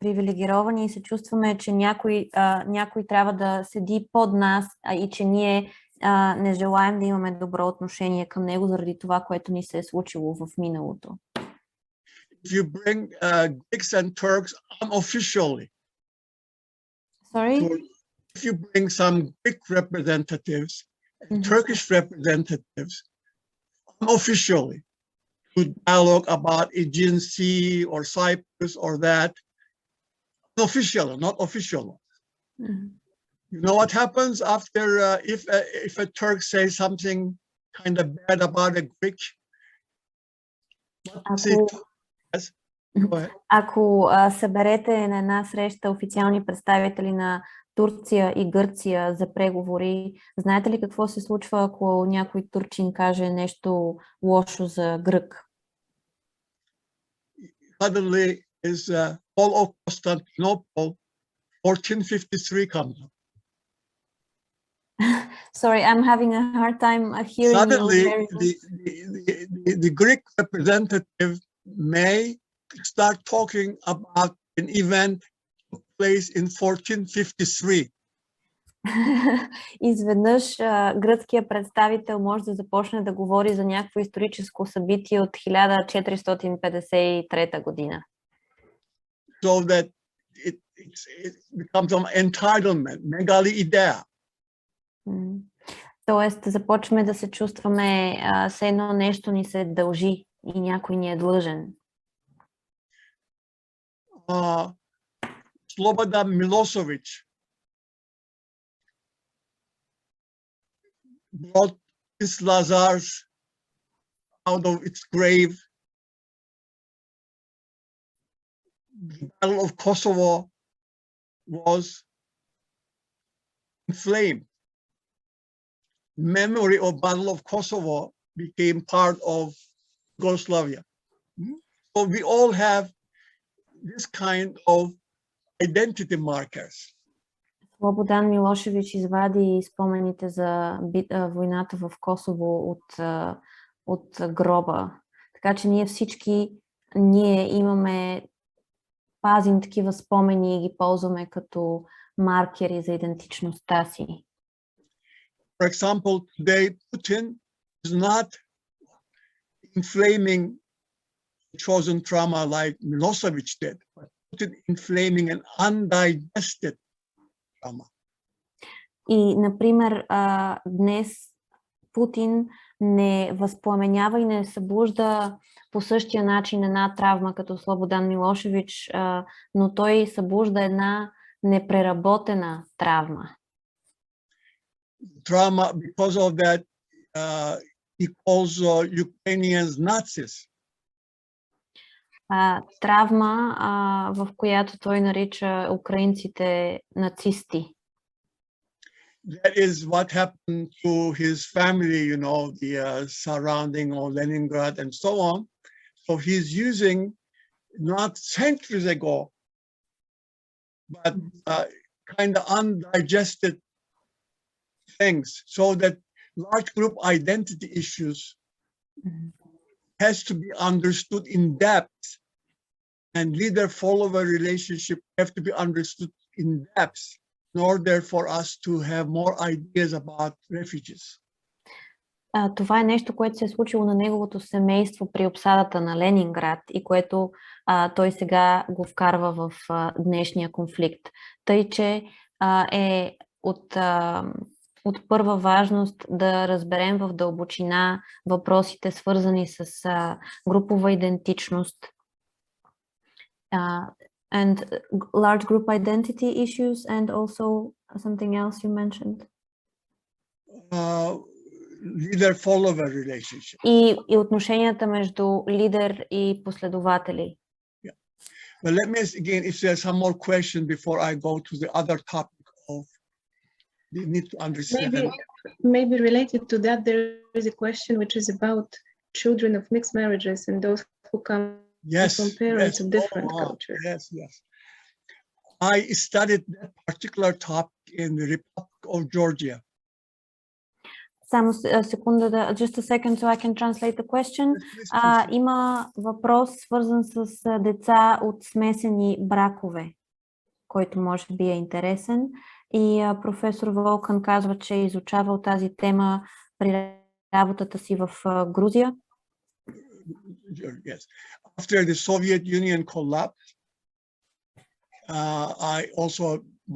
привилегировани и се чувстваме, че някой трябва да седи под нас и че ние не желаем да имаме добро отношение към него заради това, което ни се е случило в миналото. If you bring Greeks and Turks unofficially, if you bring some Greek representatives and Turkish representatives unofficially to dialogue about Aegean Sea or Cyprus or that, unofficial, not official. You know what happens after if a Turk says something kind of bad about a Greek? Ако съберете на една среща официални представители на Турция и Гърция за преговори, знаете ли какво се случва, ако някой турчин каже нещо лошо за грък? Suddenly is Paul of Constantinople, 1453 comes up. Sorry, I'm having a hard time hearing. Suddenly, the Greek representative may start talking about an event took place in 1453. Изведнъж гръцкият представител може да започне да говори за някакво историческо събитие от 1453 година. So that it becomes an entitlement, megali idea. Тоест започваме да се чувстваме все едно нещо ни се дължи и някой ни е длъжен. Slobodan Milosevic brought his Lazars out of its grave the Battle of Kosovo was inflamed. Memory of Battle of Kosovo became part of Yugoslavia. So we all have this kind of identity markers. Слободан Милошевич извади спомените за войната в Косово от гроба. Така че ние всички пазим такива спомени и ги ползваме като маркери за идентичността си. For example, today Putin is not inflaming chosen trauma like Milosevic did, but Putin inflaming an undigested trauma. И, например, днес Путин не възпламенява и не събужда по същия начин една травма като Слободан Милошевич, но той събужда една непреработена травма. Trauma, because of that, he calls Ukrainians Nazis. Травма, в която той нарича украинците нацисти. That is what happened to his family, you know, the surrounding of Leningrad and so on. So he's using not centuries ago, but kind of undigested things, so that large group identity issues has to be understood in depth, and leader-follower relationship have to be understood in depth in order for us to have more ideas about refugees. Това е нещо, което се е случило на неговото семейство при обсадата на Ленинград и което той сега го вкарва в днешния конфликт. Тъй, че е от първа важност да разберем в дълбочина въпросите, свързани с групова идентичност, and large group identity issues, and also something else you mentioned. Leader-follower relationship. И отношенията между лидер и последователи. Yeah. But let me ask again, if there's some more question before I go to the other topic of you need to understand. Maybe related to that, there is a question which is about children of mixed marriages and those who come from parents of different cultures. Yes. I studied that particular topic in the Republic of Georgia. Само секунда, just a second so I can translate the question. Има въпрос свързан с деца от смесени бракове, който може би е интересен. И професор Волкан казва, че е изучавал тази тема при работата си в Грузия. Yes. After the Soviet Union collapsed,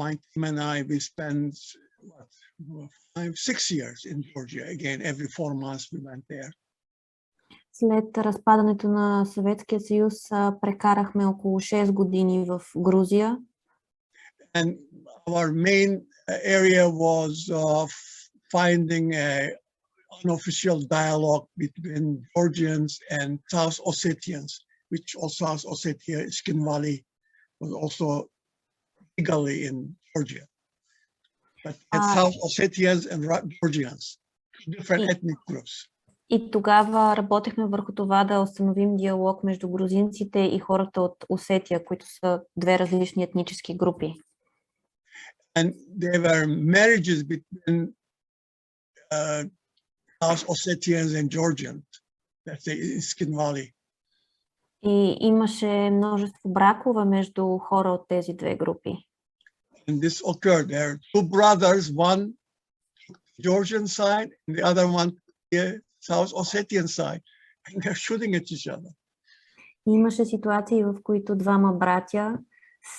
my team and I, we spent 5-6 years in Georgia. Again, every 4 months we went there. След разпадането на Съветския съюз прекарахме около 6 години в Грузия. And our main area was finding an unofficial dialogue between Georgians and South Ossetians, which also South Ossetia, Skin Valley, was also legally in Georgia. But South Ossetians and Georgians, different ethnic groups. И тогава работехме върху това да установим диалог между грузинците и хората от Осетия, които са две различни етнически групи. And there were marriages between South Ossetians and Georgians, that's in Skin Valley. И имаше множество бракове между хора от тези две групи. And this occurred. There are two brothers, one took the Georgian side and the other one the South Ossetian side, and they're shooting at each other. Имаше ситуации, в които двама братя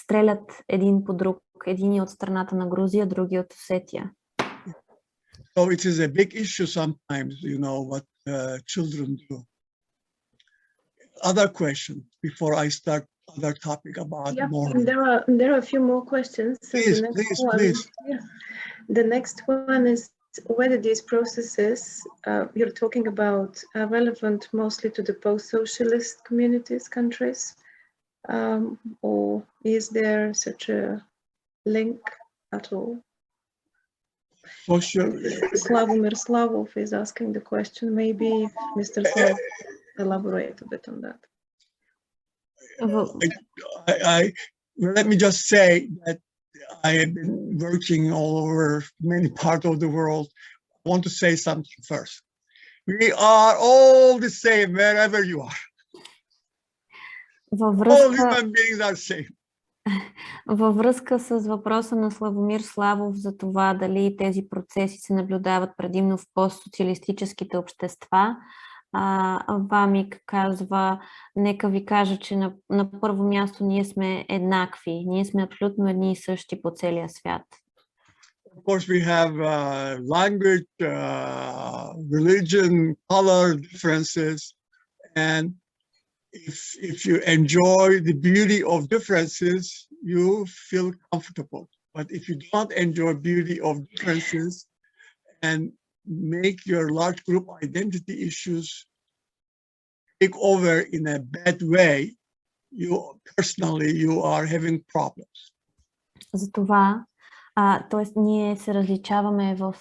стрелят един по друг, един от страната на Грузия, други от Осетия. So it is a big issue sometimes, you know, what children do. Other questions before I start other topic about more. There are a few more questions. Please. Yeah. The next one is whether these processes you're talking about are relevant mostly to the post-socialist communities, countries, or is there such a link at all? Slavomir Slavov is asking the question. Maybe if Mr. Slavov elaborate a bit on that. Let me just say that I have been working all over many parts of the world. I want to say something first. We are all the same wherever you are. All human beings are same. Във връзка с въпроса на Славомир Славов за това дали тези процеси се наблюдават предимно в постсоциалистическите общества, Вамик казва, нека ви кажа, че на първо място ние сме еднакви. Ние сме абсолютно едни и същи по целия свят. Of course, we have language, religion, color differences, and if you enjoy the beauty of differences, you feel comfortable. But if you don't enjoy beauty of differences and make your large group identity issues take over in a bad way, you are having problems. Затова, т.е. ние се различаваме в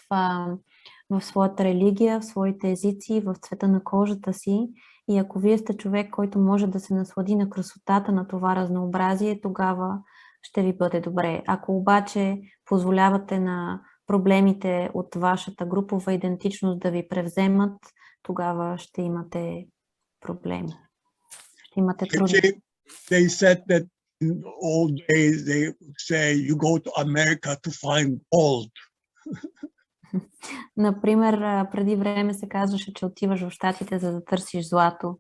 своята религия, в своите езици, в цвета на кожата си. И ако вие сте човек, който може да се наслади на красотата на това разнообразие, тогава ще ви бъде добре. Ако обаче позволявате на проблемите от вашата групова идентичност да ви превземат, тогава ще имате проблеми. Ще имате трудности. They said that in old days they would say you go to America to find gold. Например, преди време се казваше, че отиваш в Щатите, за да търсиш злато.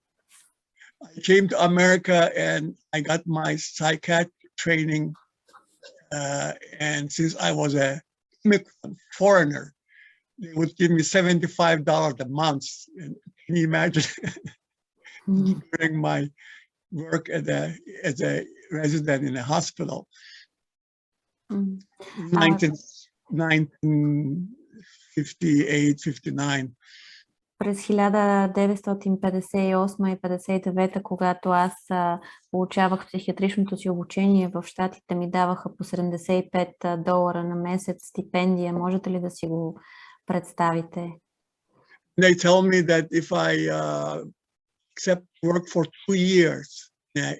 I came to America and I got my psychiatric training, and since I was a foreigner, they would give me $75 a month. And can you imagine during my work as a resident in a hospital? 1958-59. През 1958 и 59, когато аз получавах психиатричното си обучение в Щатите, ми даваха по $75 на месец стипендия. Можете ли да си го представите? They tell me that if I accept work for 2 years in a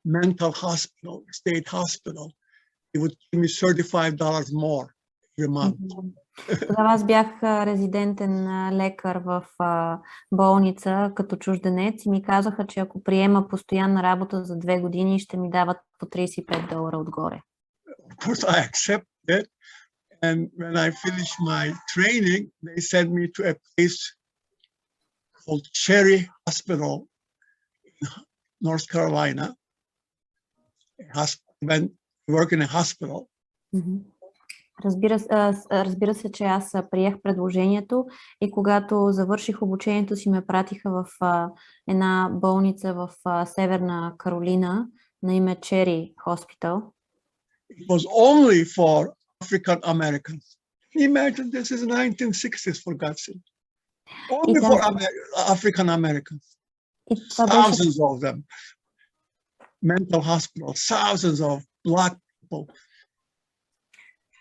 mental hospital, state hospital, it would give me $35 more every month. Тогава аз бях резидентен лекар в болница като чужденец и ми казаха, че ако приема постоянна работа за 2 години, ще ми дават по $35 отгоре. Of course, I accepted it, and when I finished my training, they sent me to a place called Cherry Hospital in North Carolina. I went to work in a hospital. Разбира се, че аз приех предложението и когато завърших обучението си, ме пратиха в една болница в Северна Каролина на име Четири Hospital. It was only for African Americans. Imagine this is 1960s, for God's sake. Only for African Americans. Thousands of them. Mental hospitals, thousands of black people.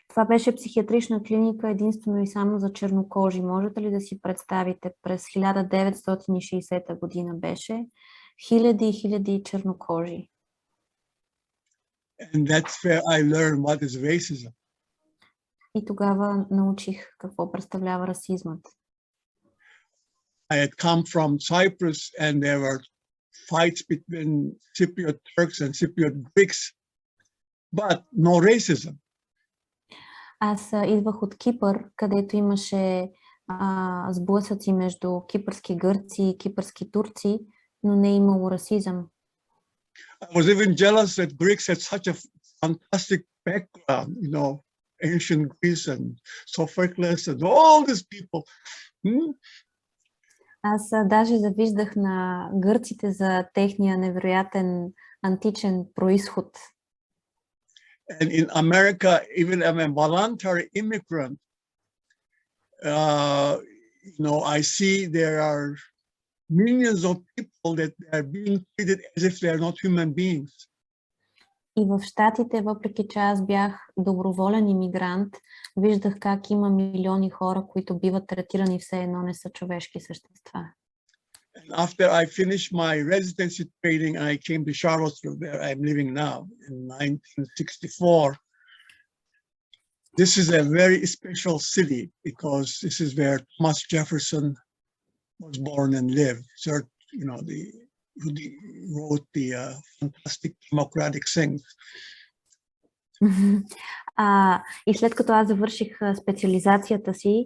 Това беше психиатрична клиника единствено и само за чернокожи. Можете ли да си представите? През 1960 година беше хиляди и хиляди чернокожи. And that's where I learned what is racism. И тогава научих какво представлява расизмът. I had come from Cyprus and there were fights between Cypriot Turks and Cypriot Greeks, but no racism. Аз идвах от Кипър, където имаше сблъсъци между кипърски гърци и кипърски турци, но не е имало расизъм. I was even jealous that Greeks had such a fantastic background, you know, ancient Greece and Sophocles and all these people. Аз даже завиждах на гърците за техния невероятен античен произход. And in America, even I'm a voluntary immigrant, you know, I see there are millions of people that are being treated as if they are not human beings. И в Щатите, въпреки че аз бях доброволен имигрант, виждах как има милиони хора, които биват третирани все едно не са човешки същества. And after I finished my residency training, I came to Charlottesville, where I'm living now, in 1964. This is a very special city because this is where Thomas Jefferson was born and lived. So, you know, who wrote the fantastic democratic things. И след като аз завърших специализацията си,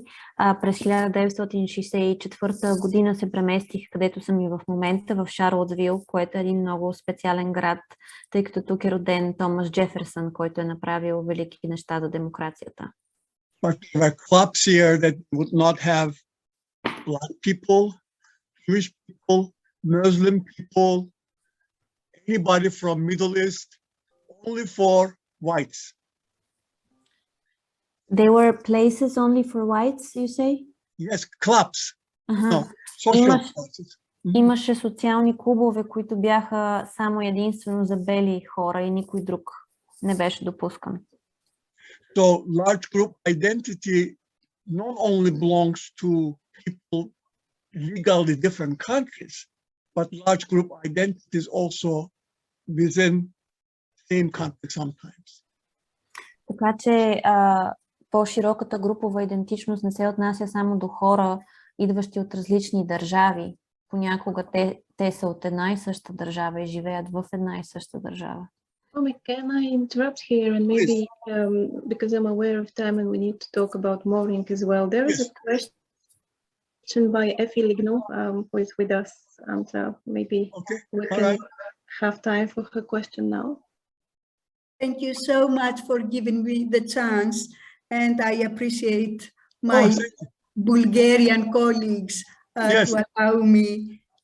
през 1964 година се преместих, където съм и в момента, в Шарлотсвил, което е един много специален град, тъй като тук е роден Томас Джеферсън, който е направил велики неща за демокрацията. But there were clubs here that would not have black people, Jewish people, Muslim people, anybody from Middle East, only for whites. There were places only for whites, you say? Yes, clubs. No, social clubs. Имаше социални клубове, които бяха само единствено за бели хора и никой друг не беше допускан. So large group identity not only belongs to people legally different countries, but large group identity is also within same country sometimes. Така че по-широката групова идентичност не се отнася само до хора, идващи от различни държави. Понякога те са от една и съща държава и живеят в една и съща държава. Can I interrupt here and maybe because I'm aware of time and we need to talk about mourning as well. There is a question by Effie Ligno who is with us, and maybe we can have time for her question now. Thank you so much for giving me the chance, and I appreciate my Bulgarian colleagues to allow me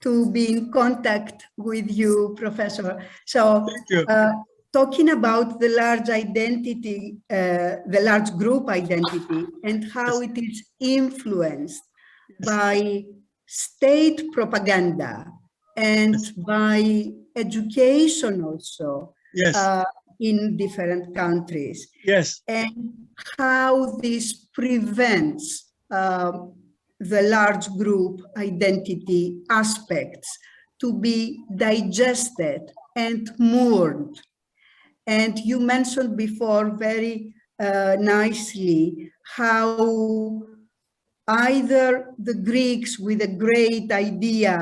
to be in contact with you, Professor. So, talking about the large identity, the large group identity, and how it is influenced by state propaganda and by education also. Yes. In different countries. Yes. And how this prevents the large group identity aspects to be digested and mourned. And you mentioned before very nicely how either the Greeks with a great idea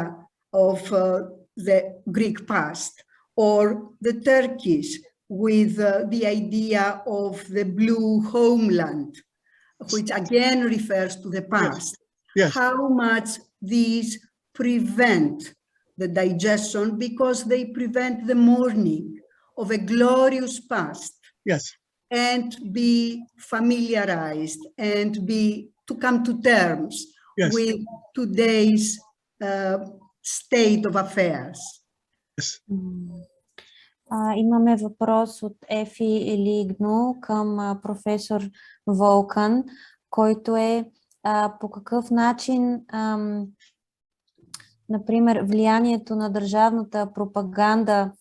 of the Greek past or the Turkish with the idea of the blue homeland, which again refers to the past. Yes. How much these prevent the digestion because they prevent the mourning of a glorious past. Yes. And be familiarized and to come to terms with today's state of affairs. Yes. Имаме въпрос от Ефи Лигно към професор Волкан, който е по какъв начин, например, влиянието на държавната пропаганда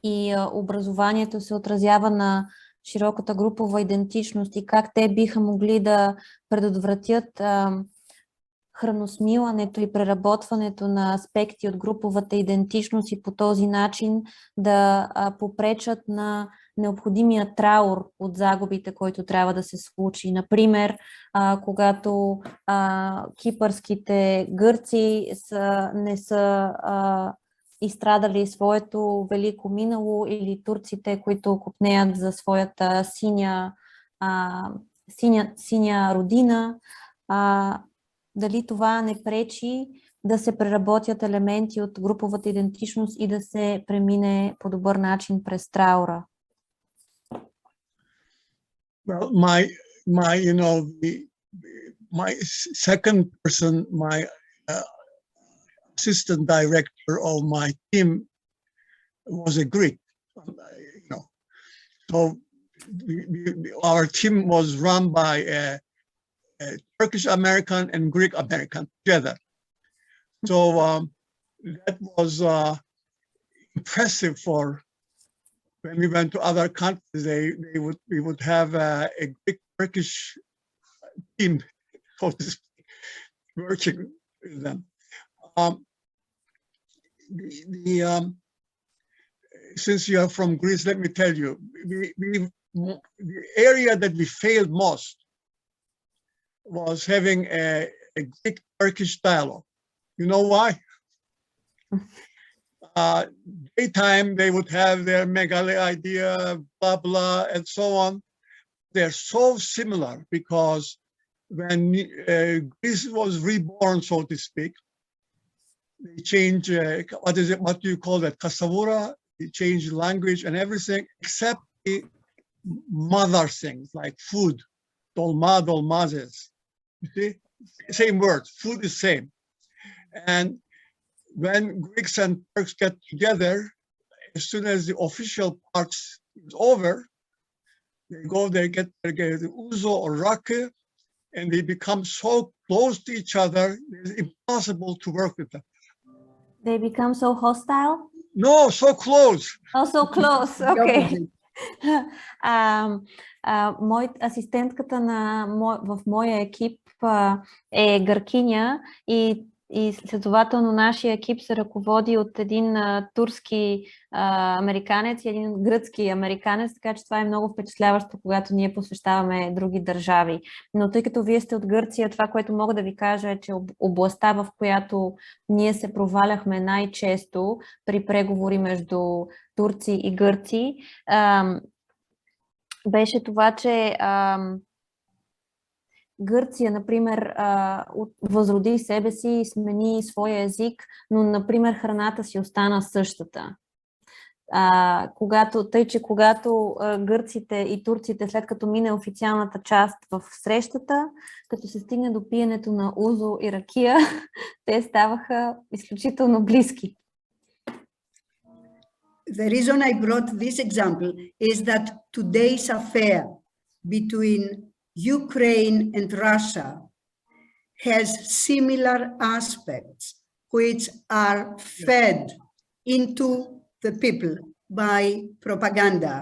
и образованието се отразява на широката групова идентичност и как те биха могли да предотвратят храносмилането и преработването на аспекти от груповата идентичност и по този начин да попречат на необходимия траур от загубите, който трябва да се случи. Например, когато кипърските гърци не са изстрадали своето велико минало или турците, които копнеят за своята синя родина, дали това не пречи да се преработят елементи от груповата идентичност и да се премине по добър начин през траура? Well, my second person, my assistant director of my team was a Greek, So our team was run by a Turkish American and Greek American together. So that was impressive for when we went to other countries, we would have a Greek Turkish team, so to speak, working with them. Since you are from Greece, let me tell you, the area that we failed most was having a Greek-Turkish dialogue. You know why? Daytime, they would have their megali idea, blah, blah, and so on. They're so similar because when Greece was reborn, so to speak, they changed, what do you call that, kasavura? They changed language and everything except the mother things like food, dolma, dolmazes. You see, same word, food is same. And when Greeks and Turks get together, as soon as the official part is over, they go, they get the uzo or rakı, and they become so close to each other, it's impossible to work with them. They become so hostile? No, so close. Oh, so close, okay. Асистентката в моя екип е гъркиня и следователно нашия екип се ръководи от един турски американец и един гръцки американец, така че това е много впечатляващо, когато ние посещаваме други държави. Но тъй като вие сте от Гърция, това, което мога да ви кажа е, че областта, в която ние се проваляхме най-често при преговори между турци и гърци, беше това, че Гърция, например, възроди себе си и смени своя език, но, например, храната си остана същата. Когато гърците и турците, след като мине официалната част в срещата, като се стигне до пиенето на узо и ракия, те ставаха изключително близки. The reason I brought this example is that today's affair between Ukraine and Russia has similar aspects which are fed into the people by propaganda.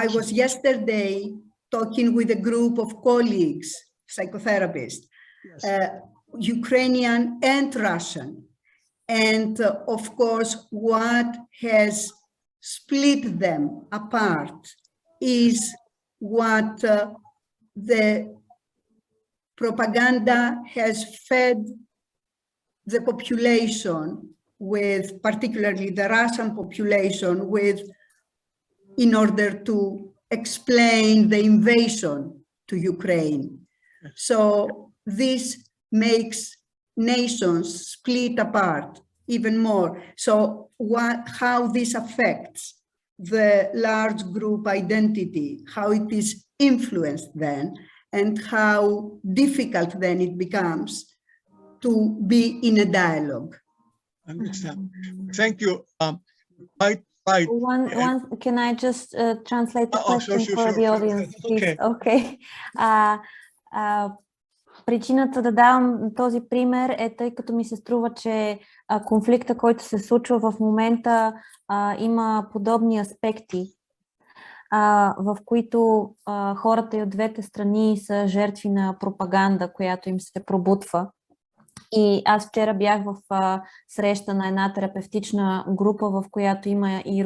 I was yesterday talking with a group of colleagues, psychotherapists, Ukrainian and Russian. And of course, what has split them apart is what the propaganda has fed the population with, particularly the Russian population, with, in order to explain the invasion to Ukraine. So this makes nations split apart even more. So how this affects the large group identity, how it is influenced then, and how difficult then it becomes to be in a dialogue. Understand. Thank you. Right. Can I just translate the question for the audience, please? Okay. Причината да давам този пример е, тъй като ми се струва, че конфликта, който се случва в момента, има подобни аспекти, в които хората и от двете страни са жертви на пропаганда, която им се пробутва. И аз вчера бях в среща на една терапевтична група, в която има и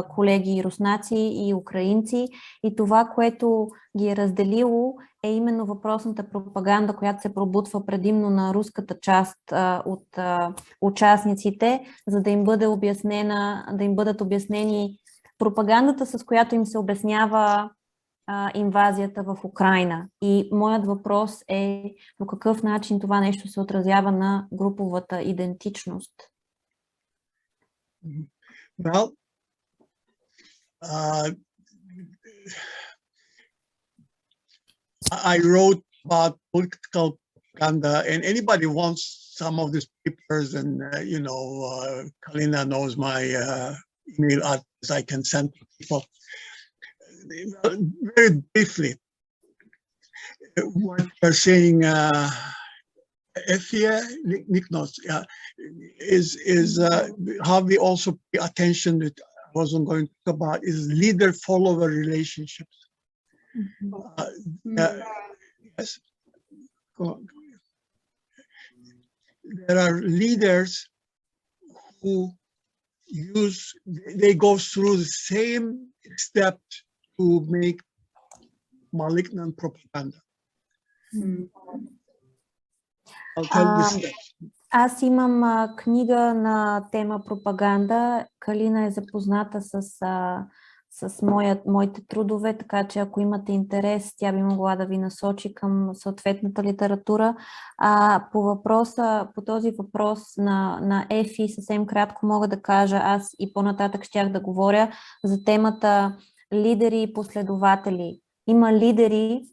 колеги и руснаци, и украинци. И това, което ги е разделило, е именно въпросната пропаганда, която се пробутва предимно на руската част от участниците, за да им бъде обяснена, да им бъдат обяснени пропагандата, с която им се обяснява инвазията в Украйна. И моят въпрос е по какъв начин това нещо се отразява на груповата идентичност? Well, I wrote about political propaganda, and anybody wants some of these papers, and Kalina knows my email address. I can send to people. Very briefly, what you're saying, Efia Niknos, is how we also pay attention to wasn't going to talk about is leader-follower relationships. Yes. There are leaders who they go through the same steps to make malignant propaganda. I'll tell you the steps. Аз имам книга на тема пропаганда. Калина е запозната с моите трудове, така че ако имате интерес, тя би могла да ви насочи към съответната литература. По този въпрос на Ефи, съвсем кратко мога да кажа, аз и по-нататък щях да говоря за темата лидери и последователи. Има лидери,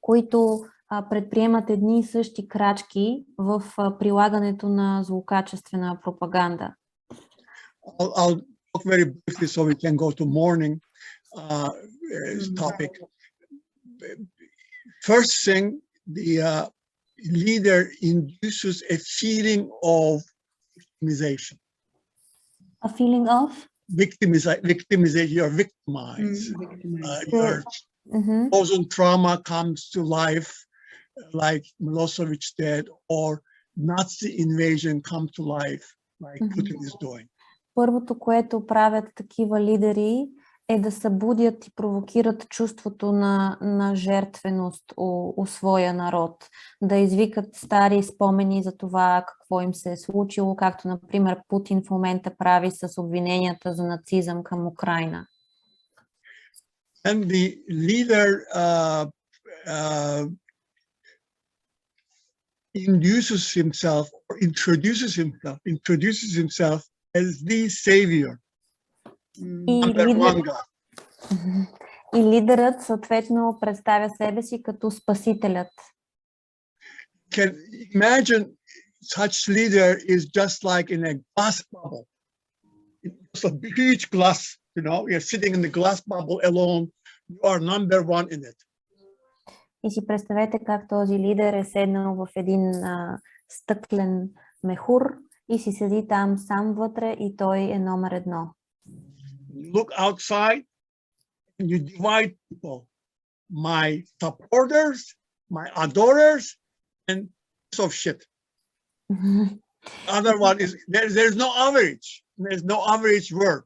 които предприемат едни и същи крачки в прилагането на злокачествена пропаганда. I'll talk very briefly so we can go to morning topic. First thing, the leader induces a feeling of victimization. A feeling of? Victimization, you're victimized. Your frozen trauma comes to life, like Milosevic did, or Nazi invasion come to life, like Putin is doing. Първото, което правят такива лидери, е да събудят и провокират чувството на жертвеност у своя народ, да извикат стари спомени за това какво им се е случило, както например Путин в момента прави с обвиненията за нацизъм към Украйна. And the leader induces himself or introduces himself as the savior. И лидерът съответно представя себе си като спасителят. Can imagine such leader is just like in a glass bubble. It's a huge glass, you know, you're sitting in the glass bubble alone, you are number one in it. И си представете как този лидер е седнал в един стъклен мехур и си седи там сам вътре и той е номер едно. You look outside and you divide people. My supporters, my adorers, and piece of shit. Other one is there's no average. There's no average word.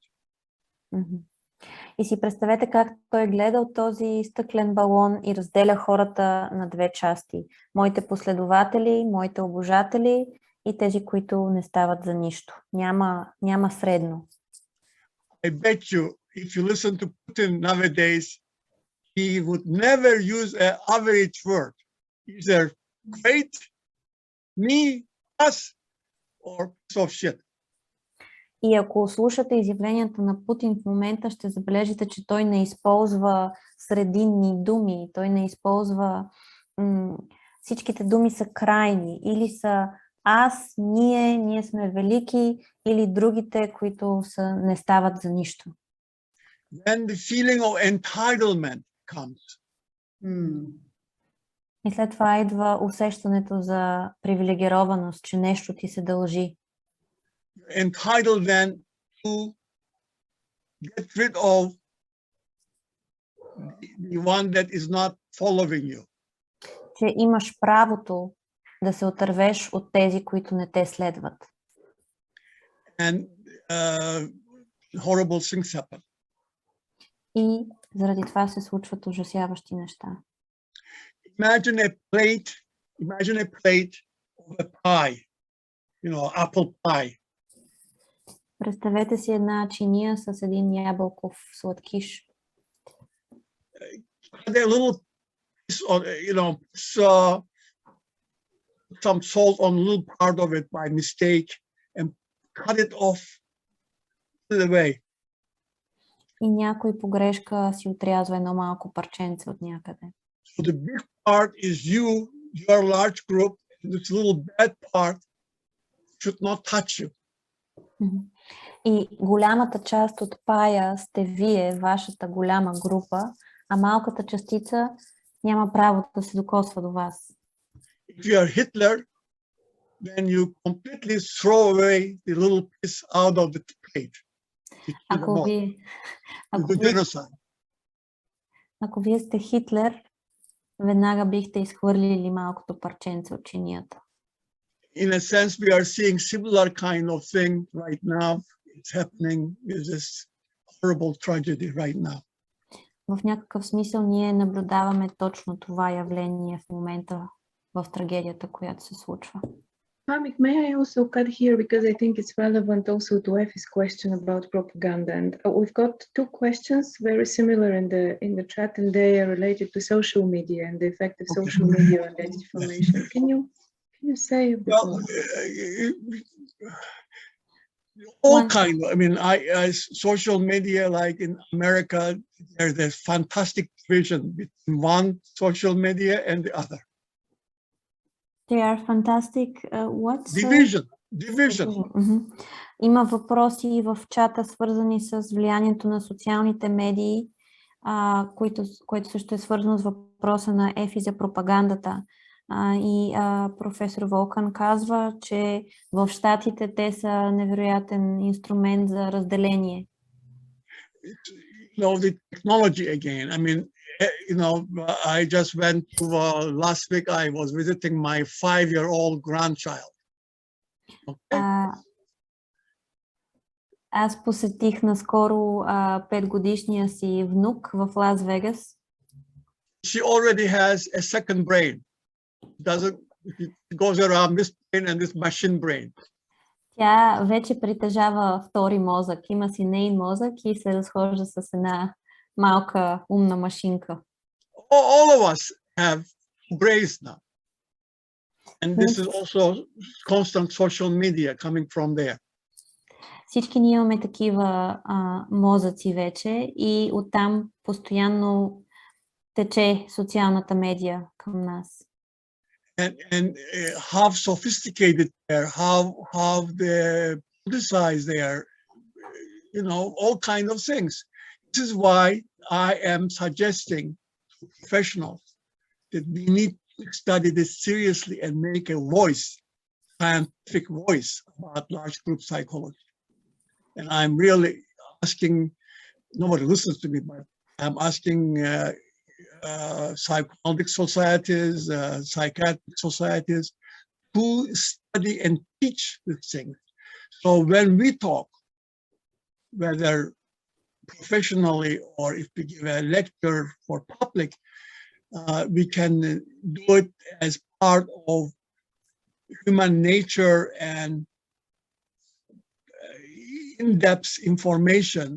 И си представете как той гледа от този стъклен балон и разделя хората на две части. Моите последователи, моите обожатели и тези, които не стават за нищо. Няма средно. I bet you, if you listen to Putin nowadays, he would never use an average word. Either great, me, us, or piece of shit. И ако слушате изявленията на Путин в момента, ще забележите, че той не използва срединни думи, той не използва... Всичките думи са крайни. Или са аз, ние сме велики, или другите, които не стават за нищо. Then the feeling of entitlement comes. И след това идва усещането за привилегированост, че нещо ти се дължи. Entitled then to get rid of the one that is not following you. Че имаш правото да се отървеш от тези, които не те следват. And horrible things happen. И заради това се случват ужасяващи неща. Imagine a plate of a pie, you know, apple pie. Представете си една чиния с един ябълков сладкиш. A little, you know, some salt on a little part of it by mistake and cut it off to the way. И някой по грешка си отрязва едно малко парченце от някъде. So the big part is you, your large group, and this little bad part should not touch you. И голямата част от пая сте вие, вашата голяма група, а малката частица няма право да се докосва до вас. If you are Hitler, then you completely throw away the little piece out of the plate. Ако вие сте Хитлер, веднага бихте изхвърлили малкото парченце от чинията. In a sense, we are seeing similar kind of thing right now. It's happening with this horrible tragedy right now. В някакъв смисъл ние наблюдаваме точно това явление в момента в трагедията, която се случва. Vamik, may I also cut here because I think it's relevant also to Effie's question about propaganda. And we've got two questions very similar in the chat, and they are related to social media and the effect of social media on disinformation. Can you say a bit more? All kind of, I mean, social media, like in America, there's this fantastic division between one social media and the other. They are fantastic. What? Division. Има въпроси в чата, свързани с влиянието на социалните медии, което също е свързано с въпроса на Ефи за пропагандата. И професор Волкан казва, че в щатите те са невероятен инструмент за разделение. The technology again. I mean, I just went to last week. I was visiting my 5-year-old grandchild. Okay? Аз посетих наскоро 5-годишния си внук в Лас Вегас. She already has a second brain. It goes around this brain and this machine brain. Тя вече притежава втори мозък. Има си нейн мозък и се разхожда с една малка умна машинка. All of us have brains now. And this is also constant social media coming from there. Всички ние имаме такива мозъци вече и оттам постоянно тече социалната медия към нас. And how sophisticated they are, how they politicize their, all kind of things. This is why I am suggesting to professionals that we need to study this seriously and make a voice, scientific voice about large group psychology. And I'm really asking, nobody listens to me, but I'm asking psychoanalytic societies, psychiatric societies to study and teach these things. So when we talk, whether professionally or if we give a lecture for public, we can do it as part of human nature and in-depth information.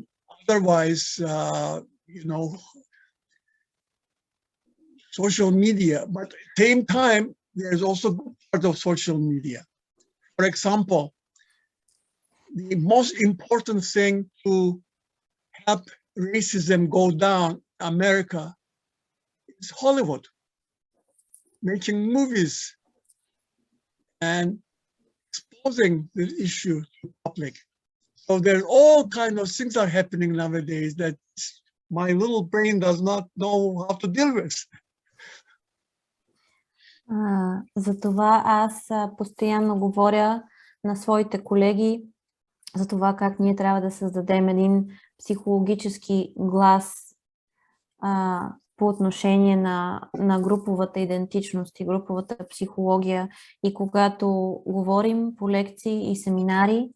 Otherwise, social media, but at the same time, there's also good part of social media. For example, the most important thing to help racism go down in America is Hollywood, making movies and exposing the issue to the public. So there's all kind of things are happening nowadays that my little brain does not know how to deal with. Затова аз постоянно говоря на своите колеги за това как ние трябва да създадем един психологически глас по отношение на груповата идентичност и груповата психология. И когато говорим по лекции и семинари,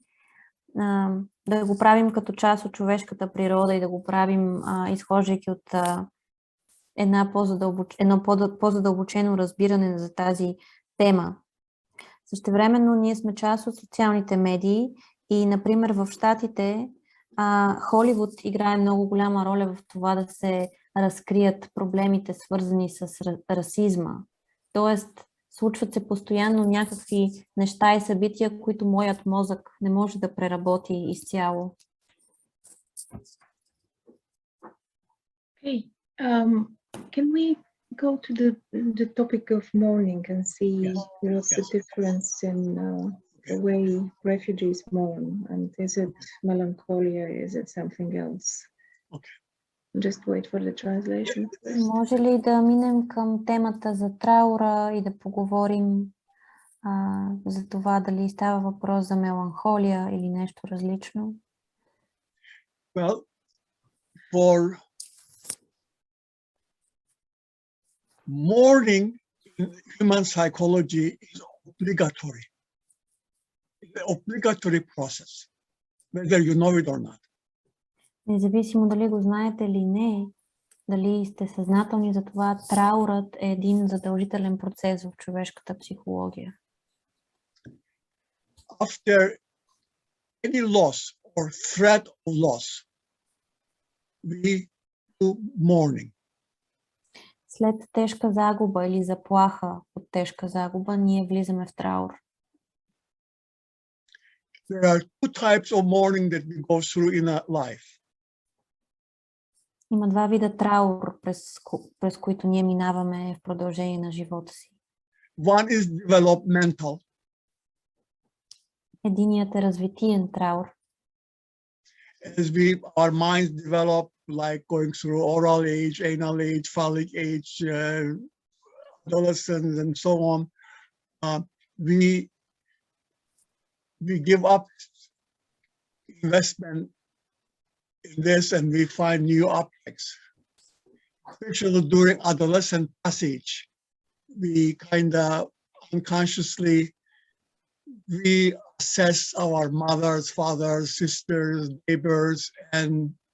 да го правим като част от човешката природа и да го правим изхождайки от едно по-задълбочено разбиране за тази тема. Същевременно ние сме част от социалните медии и, например, в Щатите Холивуд играе много голяма роля в това да се разкрият проблемите, свързани с расизма. Тоест, случват се постоянно някакви неща и събития, които моят мозък не може да преработи изцяло. Okay. Can we go to the topic of mourning and see what's the difference in the way refugees mourn? And is it melancholia? Is it something else? Okay. Just wait for the translation. Може ли да минем към темата за траура и да поговорим за това дали става въпрос за меланхолия или нещо различно? Well, for mourning in human psychology is obligatory. It's an obligatory process, whether you know it or not. Независимо дали го знаете или не, дали сте съзнателни за това, траурът е един задължителен процес в човешката психология. After any loss or threat of loss, we do mourning. След тежка загуба или заплаха от тежка загуба, ние влизаме в траур. There are two types of mourning that we go through in our life. Има два вида траур, през които ние минаваме в продължение на живота си. One is developmental. Единият е развитиен траур. As our minds develop, like going through oral age, anal age, phallic age, adolescence, and so on, we give up investment in this and we find new objects. Especially during adolescent passage, we kind of unconsciously reassess our mothers, fathers, sisters, neighbors, and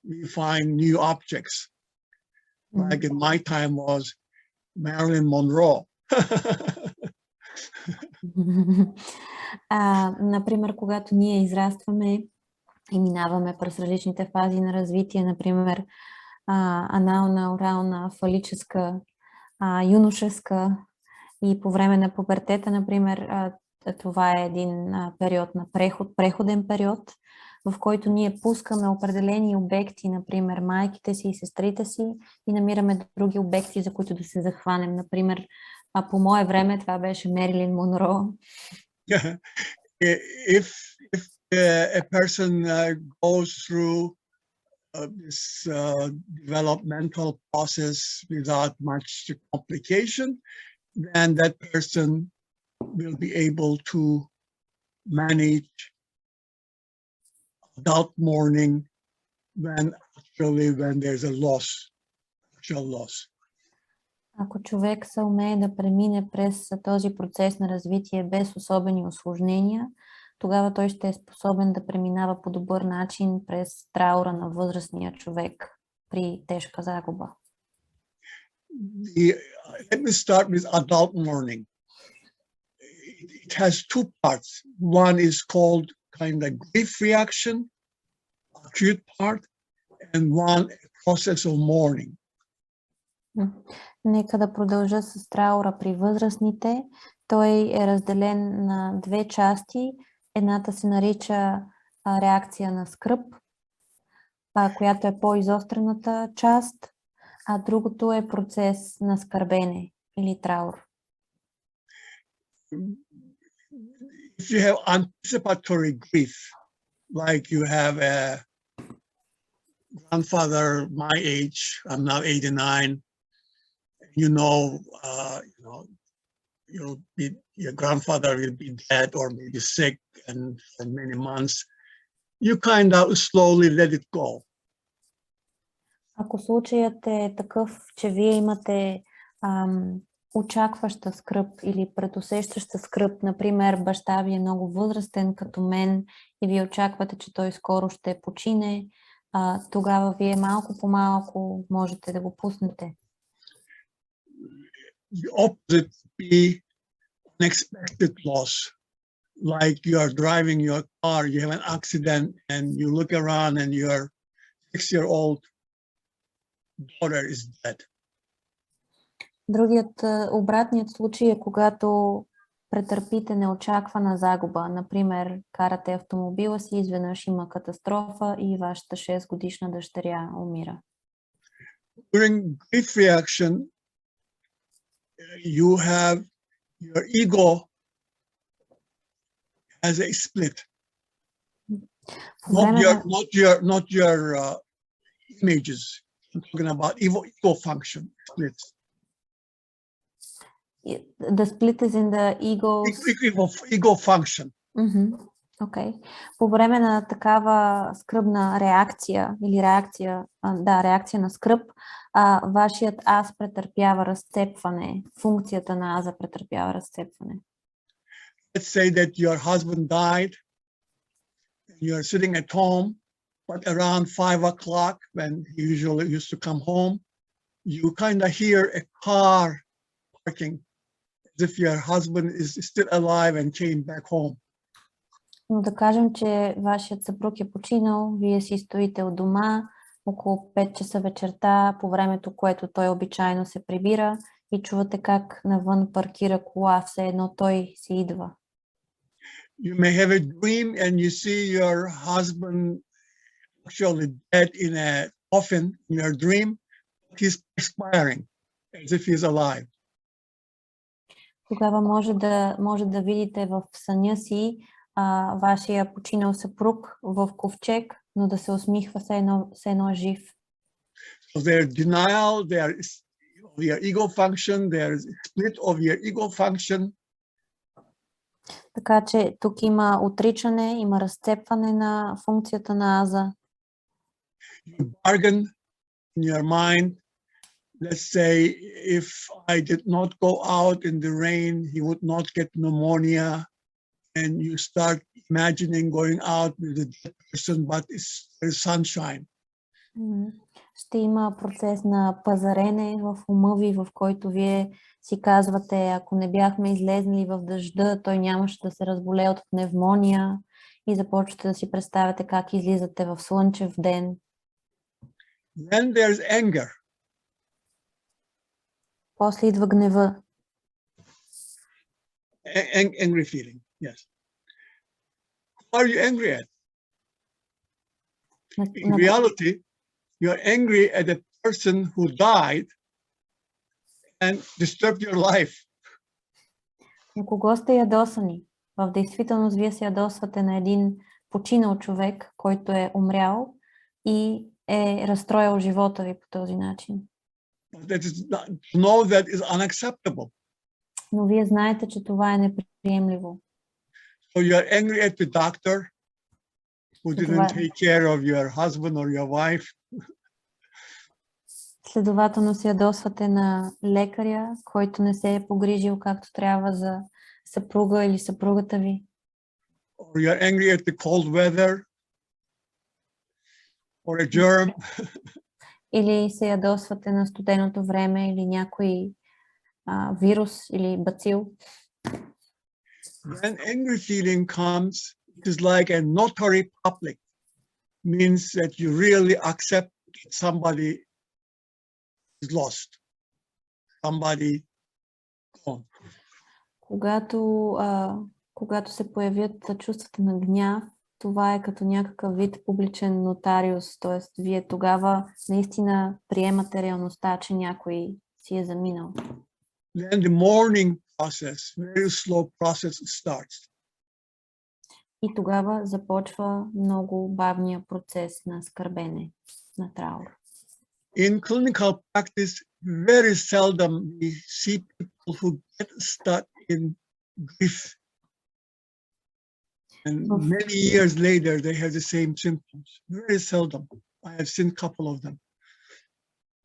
we find new objects. Like in my time was Marilyn Monroe. Например, когато ние израстваме и минаваме през различните фази на развитие, например анална, орална, фалическа, юношеска и по време на пубертета, например, това е един период на преходен период, в който ние пускаме определени обекти, например майките си и сестрите си, и намираме други обекти, за които да се захванем. Например, по мое време това беше Мерилин Монро. If a person goes through this developmental process without much complication, then that person will be able to manage adult mourning when there's a actual loss. Ако човек се умее да премине през този процес на развитие без особени усложнения, тогава той ще е способен да преминава по добър начин през траура на възрастния човек при тежка загуба. Let me start with adult mourning. It has two parts. One is called kind of grief reaction, acute part, and one process of mourning. Нека да продължа с траура при възрастните. Той е разделен на две части. Едната се нарича реакция на скръб, която е по-изострената част, а другото е процес на скърбене или траур. If you have anticipatory grief, like you have a grandfather my age, I'm now 89, your grandfather will be dead or maybe sick and for many months, you kind of slowly let it go. Ако случаят е такъв, че вие имате очакваща скръб или предусещаща скръб, например баща ви е много възрастен като мен и вие очаквате, че той скоро ще почине, тогава вие малко по малко можете да го пуснете. The opposite be unexpected loss. Like you are driving your car, you have an accident and you look around and your 6-year-old daughter is dead. Обратният случай е когато претърпите неочаквана загуба. Например, карате автомобила си, изведнъж има катастрофа и вашата 6-годишна дъщеря умира. During grief reaction, you have your ego has a split. Not your images. I'm talking about ego function splits. The split is in the ego. Ego function. Mm-hmm. Окей. По време на такава скръбна реакция или реакция на скръб, вашият аз претърпява разцепване. Функцията на аза претърпява разцепване. Let's say that your husband died and you're sitting at home, but around 5 o'clock when he usually used to come home, you kind of hear a car parking as if your husband is still alive and came back home. Но да кажем, че вашият съпруг е починал, вие си стоите от дома около 5 часа вечерта, по времето, което той обичайно се прибира, и чувате как навън паркира кола, все едно той си идва. You may have a dream and you see your husband actually dead in a coffin in your dream. He's perspiring as if he's alive. Тогава може да видите в съня си вашия починал съпруг в ковчег, но да се усмихва все едно жив. So their denial, their ego function, their split of your ego function. Така че тук има отричане, има разцепване на функцията на аза. You bargain in your mind. Let's say if I did not go out in the rain, he would not get pneumonia. And you start imagining going out with a dead person, but there's sunshine. Ще има процес на пазарене в ума ви, в който вие си казвате, ако не бяхме излезли в дъжда, той нямаше да се разболее от пневмония, и започвате да си представяте как излизате в слънчев ден. Then there's anger. После идва гнева. Angry feeling, yes. Who are you angry at? In reality, you're angry at a person who died and disturbed your life. На кого сте ядосани? В действителност вие се ядосвате на един починал човек, който е умрял и е разстроил живота ви по този начин. Know that is unacceptable. Но вие знаете, че това е неприемливо. So you're angry at the doctor who didn't take care of your husband or your wife. Следователно се ядосвате на лекаря, който не се е погрижил както трябва за съпруга или съпругата ви. Or you're angry at the cold weather or a germ. Или се ядосвате на студеното време или някой вирус или бацил. When angry feeling comes, it is like a notary public. Means that you really accept that somebody is lost. Somebody gone. Когато се появят чувствата на гняв, това е като някакъв вид публичен нотариус, т.е. вие тогава наистина приемате реалността, че някой си е заминал. Then the mourning process, very slow process starts. И тогава започва много бавния процес на скърбене, на траур. In clinical practice, very seldom we see people who get stuck in grief. And many years later, they have the same symptoms. Very seldom. I have seen a couple of them.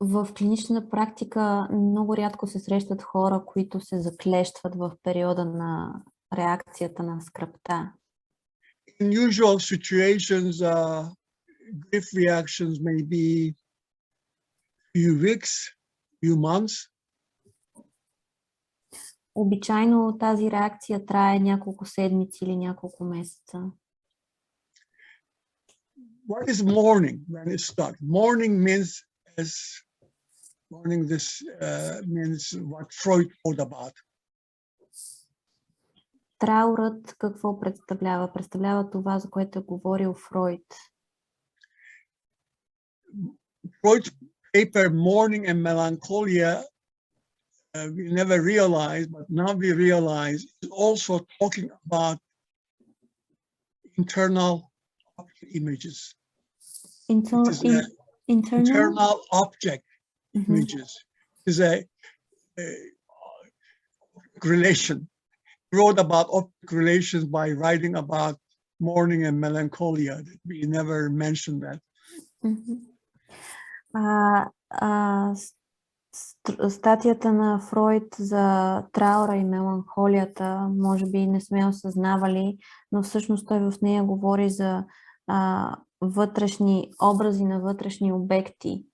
В клинична практика много рядко се срещат хора, които се заклещват в периода на реакцията на скръбта. In usual situations, grief reactions may be few weeks, few months. Обичайно тази реакция трае няколко седмици или няколко месеца. What is mourning when it starts? Mourning means means what Freud wrote about. Траурът какво представлява? Представлява това, за което е говорил Фройд. Freud's paper Mourning and Melancholia, we never realized, but now we realize is also talking about internal images. Internal object images. Is a relation. He wrote about object relations by writing about mourning and melancholia. We never mentioned that. Статията на Фройд за траура и меланхолията, може би не сме осъзнавали, но всъщност той в нея говори за вътрешни образи на вътрешни обекти.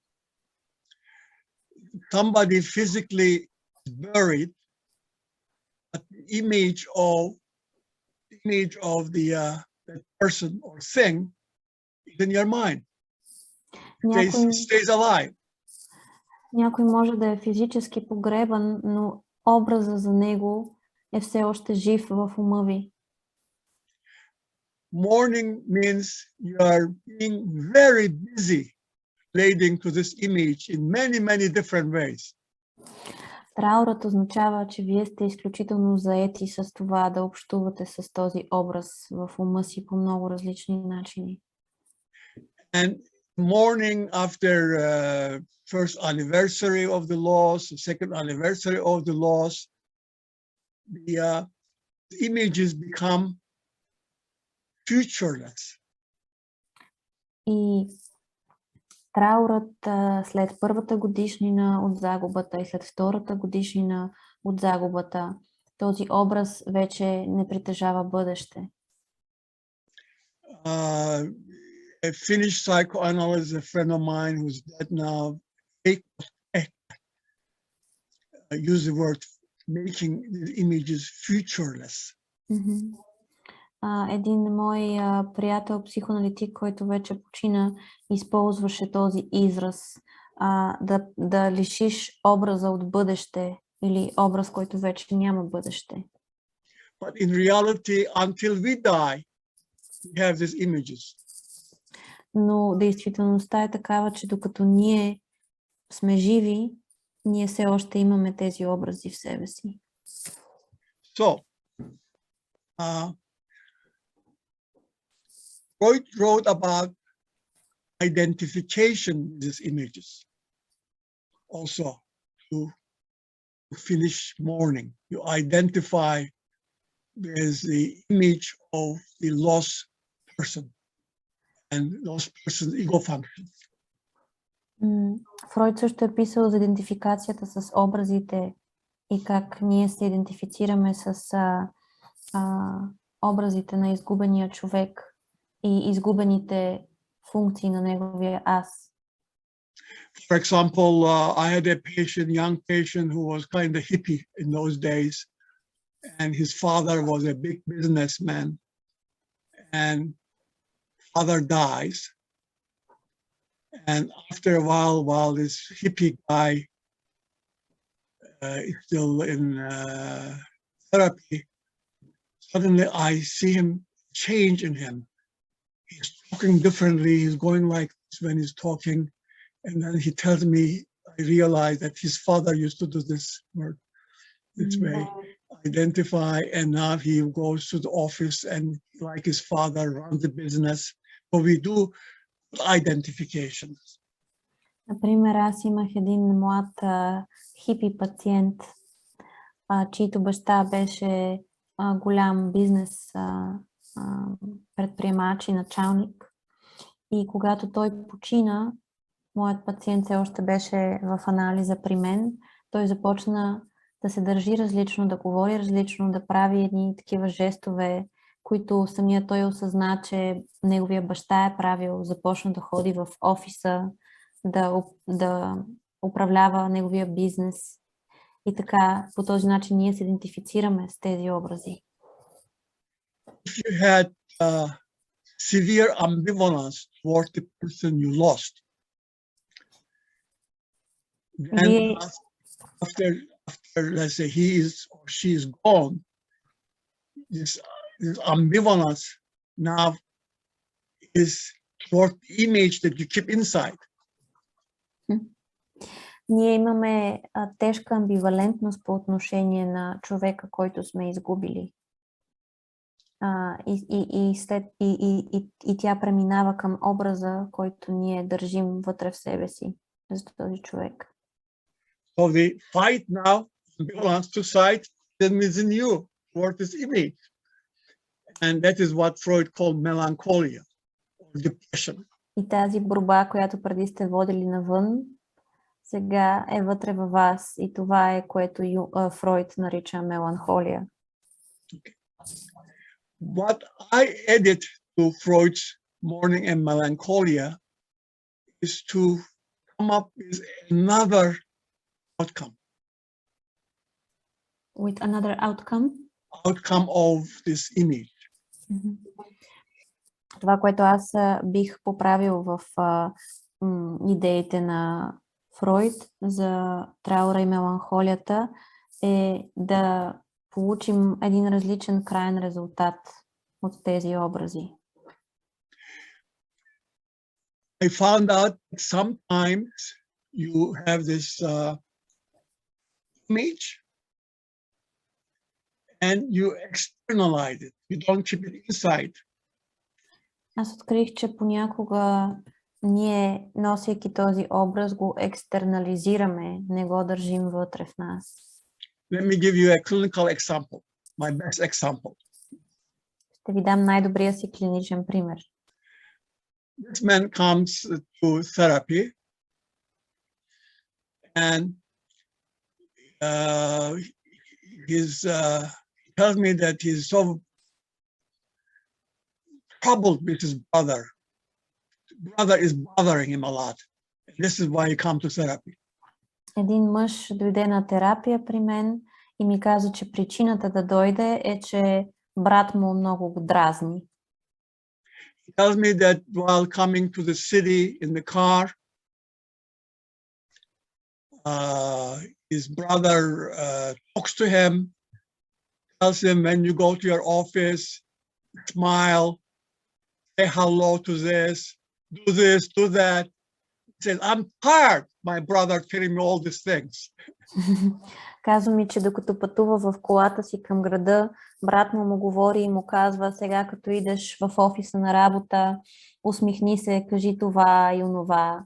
Somebody physically buried, but the image of the person or thing is in your mind. Stays alive. Някой може да е физически погребан, но образа за него е все още жив в ума ви. Mourning means you are being very busy relating to this image in many different ways. Траурът означава, че вие сте изключително заети с това да общувате с този образ в ума си по много различни начини. And mourning after first anniversary of the loss, second anniversary of the loss, the images become futureless. И траурът след първата годишнина от загубата и след втората годишнина от загубата, този образ вече не притежава бъдеще. A Finnish psychoanalyst, a friend of mine who's dead now, use the word making the images futureless. Един мой приятел, психоаналитик, който вече почина, използваше този израз да лишиш образа от бъдеще или образ, който вече няма бъдеще. But in reality, until we die, we have these images. Но действителността е такава, че докато ние сме живи, ние все още имаме тези образи в себе си. So, Freud wrote about identification with these images, also to finish mourning. You identify with the image of the lost person and lost person's ego functions. Фройд също е писал за идентификацията с образите и как ние се идентифицираме с образите на изгубения човек и изгубените функции на неговия аз. For example, I had a young patient who was kind of hippie in those days, and his father was a big businessman, and father dies. And after a while this hippie guy is still in therapy, suddenly I see him change in him. He's talking differently. He's going like this when he's talking. And then he tells me, I realize that his father used to do this work this way, identify, and now he goes to the office and like his father runs the business. So we do identifications. Например, аз имах един млад хипи пациент, чийто баща беше голям бизнес предприемач и началник. И когато той почина, моят пациент все още беше в анализа при мен, той започна да се държи различно, да говори различно, да прави едни такива жестове, които самия той осъзна, че неговия баща е правил. Започна да ходи в офиса, да управлява неговия бизнес. И така, по този начин ние се идентифицираме с тези образи. If you had severe ambivalence toward the person you lost, then after let's say he is or she is gone, this ambivalence now is toward the image that you keep inside. Ние имаме тежка амбивалентност по отношение на човека, който сме изгубили. И тя преминава към образа, който ние държим вътре в себе си за този човек. So we fight now, ambivalence to sight, then within you, toward this image. And that is what Freud called melancholia or depression. И тази борба, която преди сте водили навън, сега е вътре във вас. И това е, което Фройд нарича меланхолия. Okay. What I added to Freud's mourning and melancholia is to come up with another outcome. With another outcome? Outcome of this image. Това, което аз бих поправил в идеите на Фройд за траура и меланхолията е да получим един различен краен резултат от тези образи. I found out that sometimes you have this image and you externalize it. You don't keep it inside. Аз открих, че понякога ние, носейки този образ, го екстернализираме, не го държим вътре в нас. Let me give you a clinical example, my best example. Ще ви дам най-добрия си клиничен пример. This man comes to therapy and he tells me that he's so troubled with his brother. Brother is bothering him a lot. And this is why he comes to therapy. Един мъж дойде на терапия при мен и ми каза, че причината да дойде е, че брат му много го дразни. He tells me that while coming to the city in the car, his brother talks to him, tells him when you go to your office, smile, say hello to this, do that. He says, I'm tired, my brother telling me all these things. Казва ми, че докато пътува в колата си към града, брат му говори и му казва, сега като идеш в офиса на работа, усмихни се, кажи това и онова.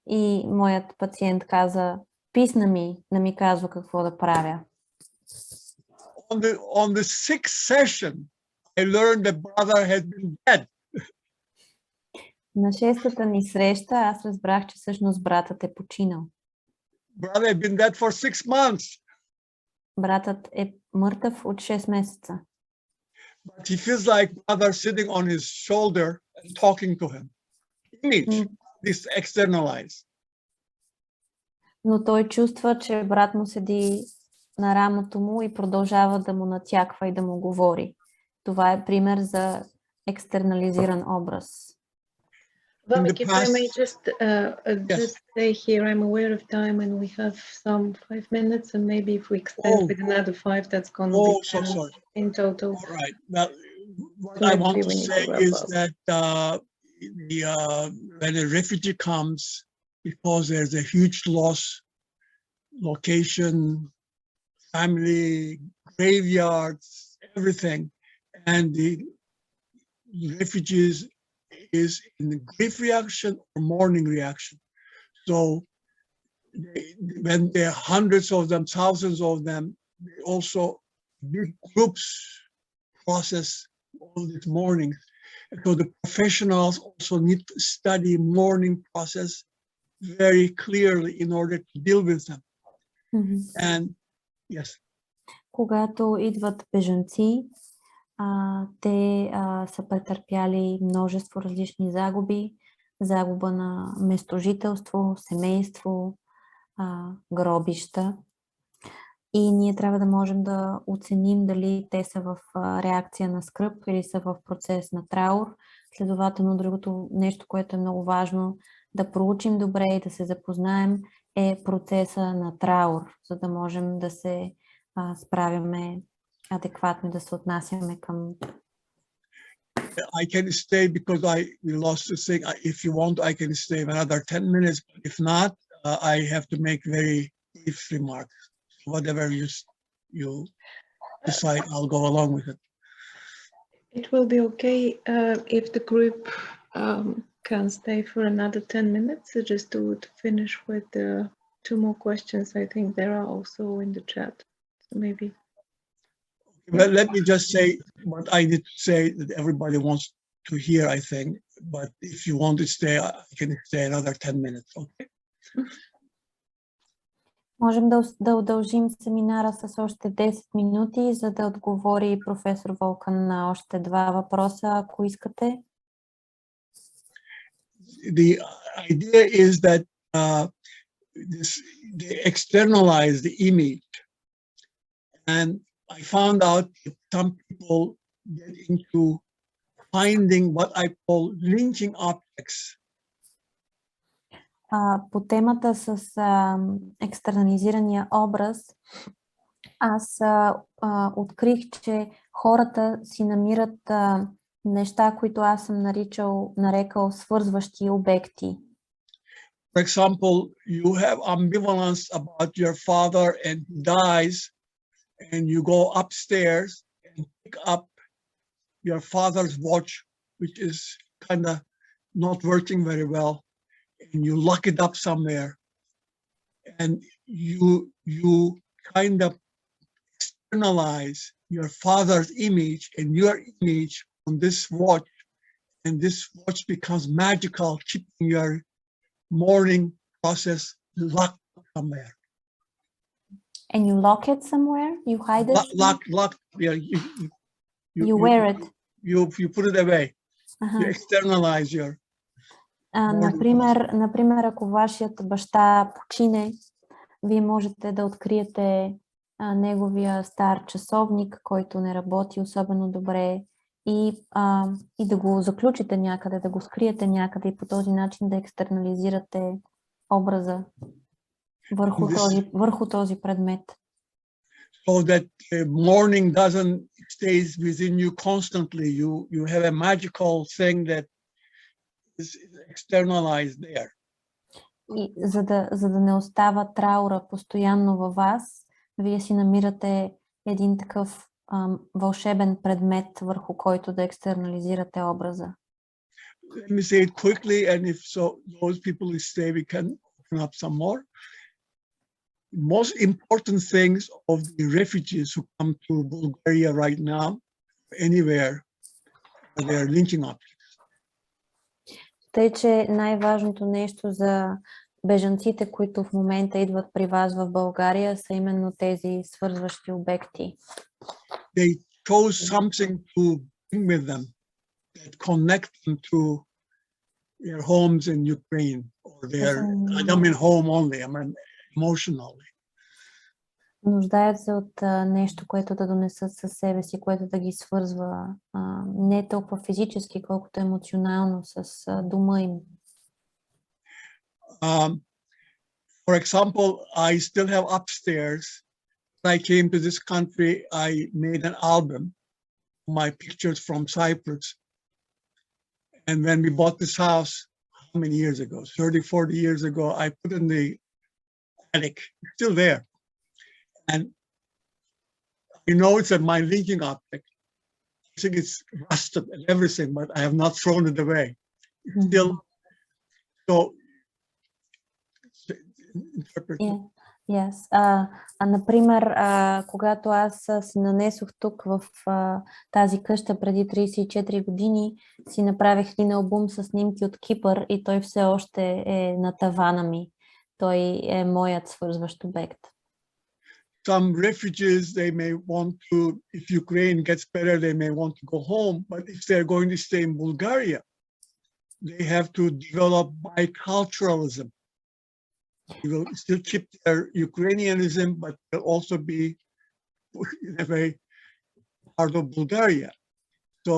И моят пациент каза, писна ми, да ми казва какво да правя. On the sixth session, I learned that brother had been dead. На шестата ни среща аз разбрах, че всъщност братът е починал. Brother had been dead for 6 months. Братът е мъртъв от 6 месеца. But he feels like brother sitting on his shoulder and talking to him. Image, this externalized. Но той чувства, че брат му седи на рамото му и продължава да му натяква и да му говори. Това е пример за екстернализиран образ. Vamik, if I may just say here, I'm aware of time and we have some 5 minutes, and maybe if we extend with another 5, that's going to be so sorry. In total. All right. Well, what I want to say is that when a refugee comes, because there's a huge loss, location, family, graveyards, everything, and the refugees is in the grief reaction or mourning reaction. So when there are hundreds of them, thousands of them, they also big groups process all these mournings. And so the professionals also need to study mourning process very clearly in order to deal with them. And yes. Когато идват бежанци, те са претърпяли множество различни загуби, загуба на местожителство, семейство, гробища. И ние трябва да можем да оценим дали те са в реакция на скръб или са в процес на траур. Следователно, другото нещо, което е много важно да проучим добре и да се запознаем, е процеса на траур, за да можем да се справяме адекватно, да се отнасяме към... I can stay because we lost the thing. If you want, I can stay another 10 minutes. But if not, I have to make very brief remarks. Whatever you decide, I'll go along with it. It will be okay if the group can stay for another 10 minutes, just to finish with the 2 more questions. I think there are also in the chat. So maybe. Well, let me just say what I need to say that everybody wants to hear, I think. But if you want to stay, I can stay another 10 minutes, okay? Можем да удължим семинара с още 10 минути, за да отговори професор Волкан на още 2 въпроса, ако искате. The idea is that they externalize the image. And I found out that some people get into finding what I call lynching objects. По темата с екстернализирания образ, аз открих, че хората си намират неща, които аз съм нарекал свързващи обекти. For example, you have ambivalence about your father and he dies, and you go upstairs and pick up your father's watch, which is kind of not working very well, and you lock it up somewhere, and you kind of externalize your father's image and your image on this watch, and this watch becomes magical, keeping your mourning process locked somewhere. And you lock it somewhere? You hide it? Lock. Yeah, you wear it. You put it away. You externalize your. Например, ако вашият баща почине, вие можете да откриете неговия стар часовник, който не работи особено добре, и да го заключите някъде, да го скриете някъде и по този начин да екстернализирате образа върху този предмет. So that mourning doesn't stay within you constantly. You have a magical thing that is externalized there. И за да не остава траура постоянно във вас, вие си намирате един такъв вълшебен предмет, върху който да екстернализирате образа. Let me say it quickly, and if so, those people who stay, we can open up some more. Most important things of the refugees who come to Bulgaria right now, anywhere, they are lynching objects. Тъй, че най-важното нещо за бежанците, които в момента идват при вас в България, са именно тези свързващи обекти. They chose something to bring with them that connect them to their homes in Ukraine, or their, I don't mean home only, I mean emotionally. Нуждаят се от нещо, което да донесат със себе си, което да ги свързва не толкова физически, колкото емоционално с дома им. For example, I still have upstairs. When I came to this country, I made an album, my pictures from Cyprus. And when we bought this house, how many years ago? 30, 40 years ago, I put in the attic, it's still there. And you know it's my lynching object. I think it's rusted and everything, but I have not thrown it away. It's still, so interpret. Yeah. Yes. Например, когато аз се нанесох тук в тази къща преди 34 години, си направих един албум с снимки от Кипър и той все още е на тавана ми. Той е моят свързващ обект. Some refugees, they may want to, if Ukraine gets better, they may want to go home. But if they're going to stay in Bulgaria, they have to develop biculturalism. They will still keep their Ukrainianism, but they'll also be, in a way, part of Bulgaria. So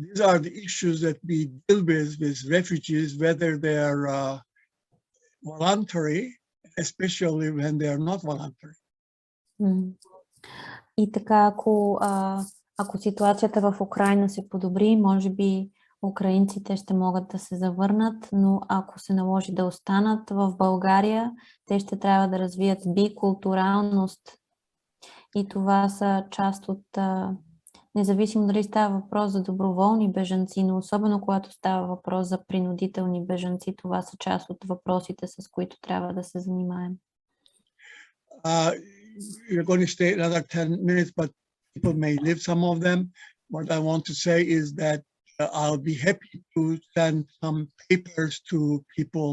these are the issues that we deal with refugees, whether they are voluntary, especially when they are not voluntary. И така, ако ситуацията в Украйна се подобри, може би украинците ще могат да се завърнат, но ако се наложи да останат в България, те ще трябва да развият бикултуралност. И това са част от, независимо дали става въпрос за доброволни бежанци, но особено когато става въпрос за принудителни бежанци, това са част от въпросите, с които трябва да се занимаем. You're going to stay another 10 minutes, but people may live, some of them. What I want to say is that I'll be happy to send some papers to people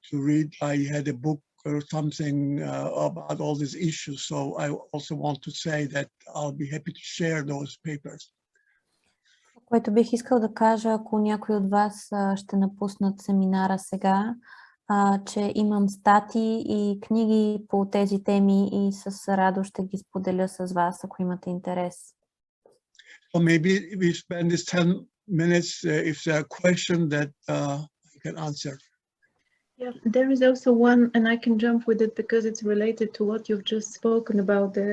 to read. I had a book or something about all these issues, so I also want to say that I'll be happy to share those papers. Което бих искал да кажа, ако някой от вас ще напуснат семинара сега, че имам статии и книги по тези теми и с радост ще ги споделя с вас, ако имате интерес. So maybe we spend this 10 minutes if there are questions that I can answer. Yeah, there is also one, and I can jump with it because it's related to what you've just spoken about, the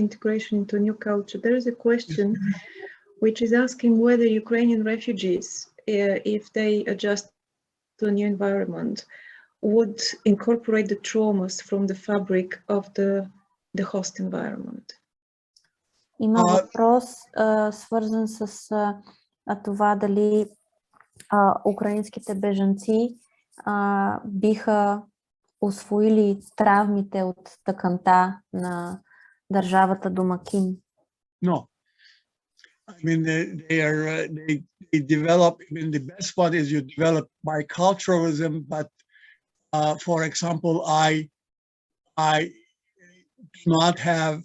integration into a new culture. There is a question which is asking whether Ukrainian refugees, if they adjust to a new environment, would incorporate the traumas from the fabric of the host environment. Има въпрос, свързан с това дали украинските бежанци биха усвоили травмите от тъканта на държавата домакин. No. I mean, they develop, I mean, the best part is you develop biculturalism, but for example, I do not have,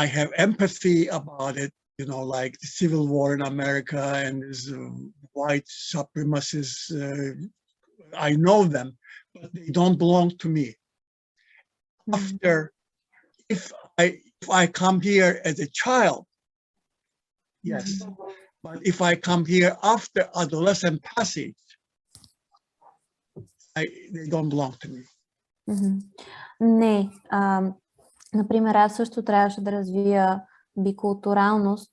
I have empathy about it, you know, like the Civil War in America and this white supremacists. I know them, but they don't belong to me. After, if I come here as a child, yes, but if I come here after adolescent passage, they don't belong to me. Не. Например, аз също трябваше да развия бикултуралност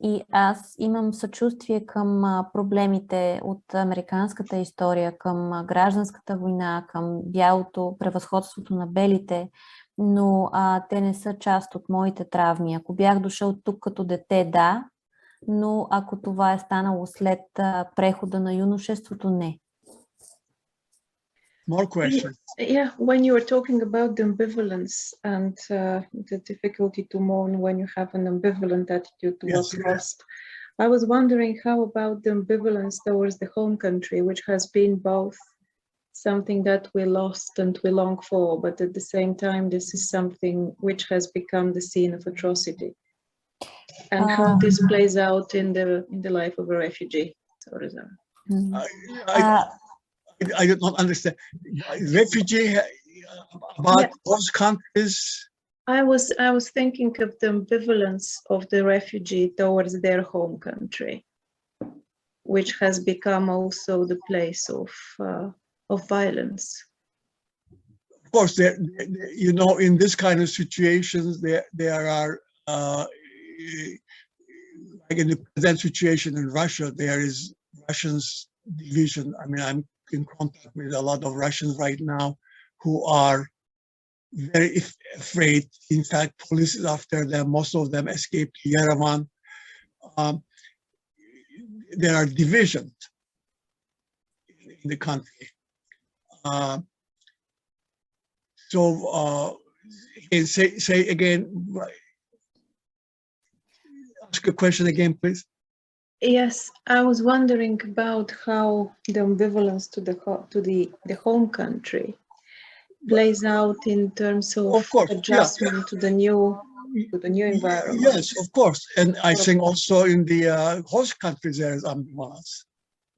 и аз имам съчувствие към проблемите от американската история, към гражданската война, към бялото, превъзходството на белите, но те не са част от моите травми. Ако бях дошъл тук като дете, да, но ако това е станало след прехода на юношеството, не. More questions. Yeah, when you were talking about the ambivalence and the difficulty to mourn when you have an ambivalent attitude to what's lost, I was wondering how about the ambivalence towards the home country, which has been both something that we lost and we long for, but at the same time, this is something which has become the scene of atrocity, and how this plays out in the life of a refugee. Sorry, I did not understand. Refugee about those countries. I was thinking of the ambivalence of the refugee towards their home country, which has become also the place of violence. Of course, you know, in this kind of situations, there are like in the present situation in Russia, there is Russians division. I mean, I'm in contact with a lot of Russians right now who are very afraid. In fact, police is after them. Most of them escaped to Yerevan. There are divisions in the country. So, say again. Ask a question again, please. Yes, I was wondering about how the ambivalence to the home country plays out in terms of adjustment to the new environment. Yes, of course, and I think also in the host countries there is ambivalence.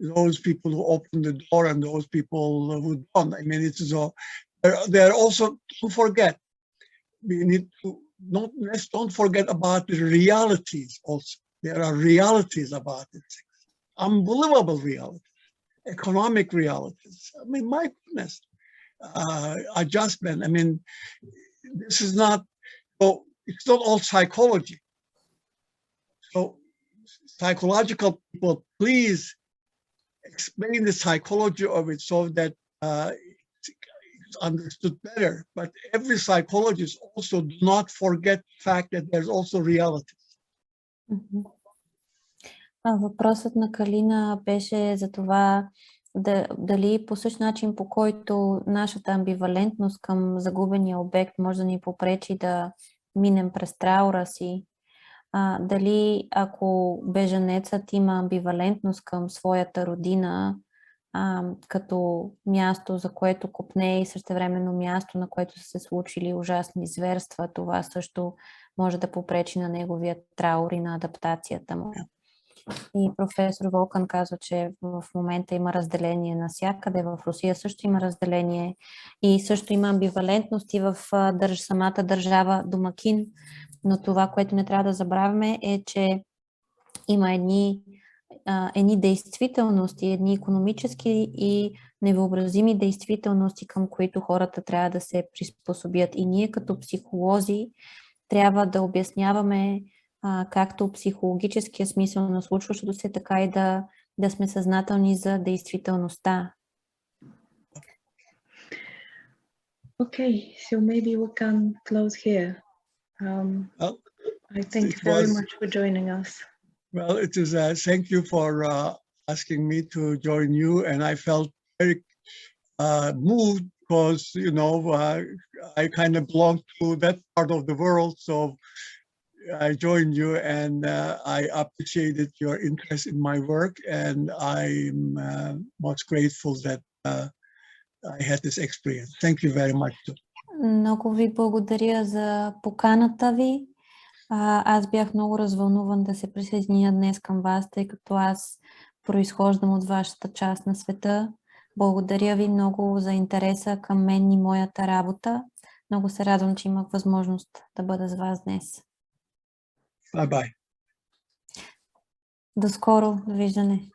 Those people who open the door and those people who don't. I mean, it's so. There are also, don't forget, we need to don't forget about the realities also. There are realities about it, unbelievable realities, economic realities. I mean, my goodness, adjustment. I mean, this is not, it's not all psychology. So psychological people, please explain the psychology of it so that it's understood better. But every psychologist also do not forget the fact that there's also realities. Въпросът на Калина беше за това дали по същия начин, по който нашата амбивалентност към загубения обект може да ни попречи да минем през траура си. Дали ако бежанецът има амбивалентност към своята родина, като място, за което копне и същевременно място, на което са се случили ужасни зверства, това също може да попречи на неговия траур и на адаптацията му. И професор Волкан казва, че в момента има разделение навсякъде. В Русия също има разделение и също има амбивалентност и в самата държава домакин. Но това, което не трябва да забравяме, е, че има едни действителности, едни икономически и невъобразими действителности, към които хората трябва да се приспособят. И ние като психолози трябва да обясняваме както психологическия смисъл на случващото се, така и да сме съзнателни за действителността. Okay, so maybe we can close here. I thank you very much for joining us. Well, it is thank you for asking me to join you, and I felt very moved because, you know, I kind of belong to that part of the world, so I joined you, and I appreciated your interest in my work, and I'm most grateful that I had this experience. Thank you very much. Много ви благодаря за поканата ви. Аз бях много развълнуван да се присъединя днес към вас, тъй като аз произхождам от вашата част на света. Благодаря ви много за интереса към мен и моята работа. Много се радвам, че имах възможност да бъда с вас днес. Bye-bye. До скоро. Довиждане.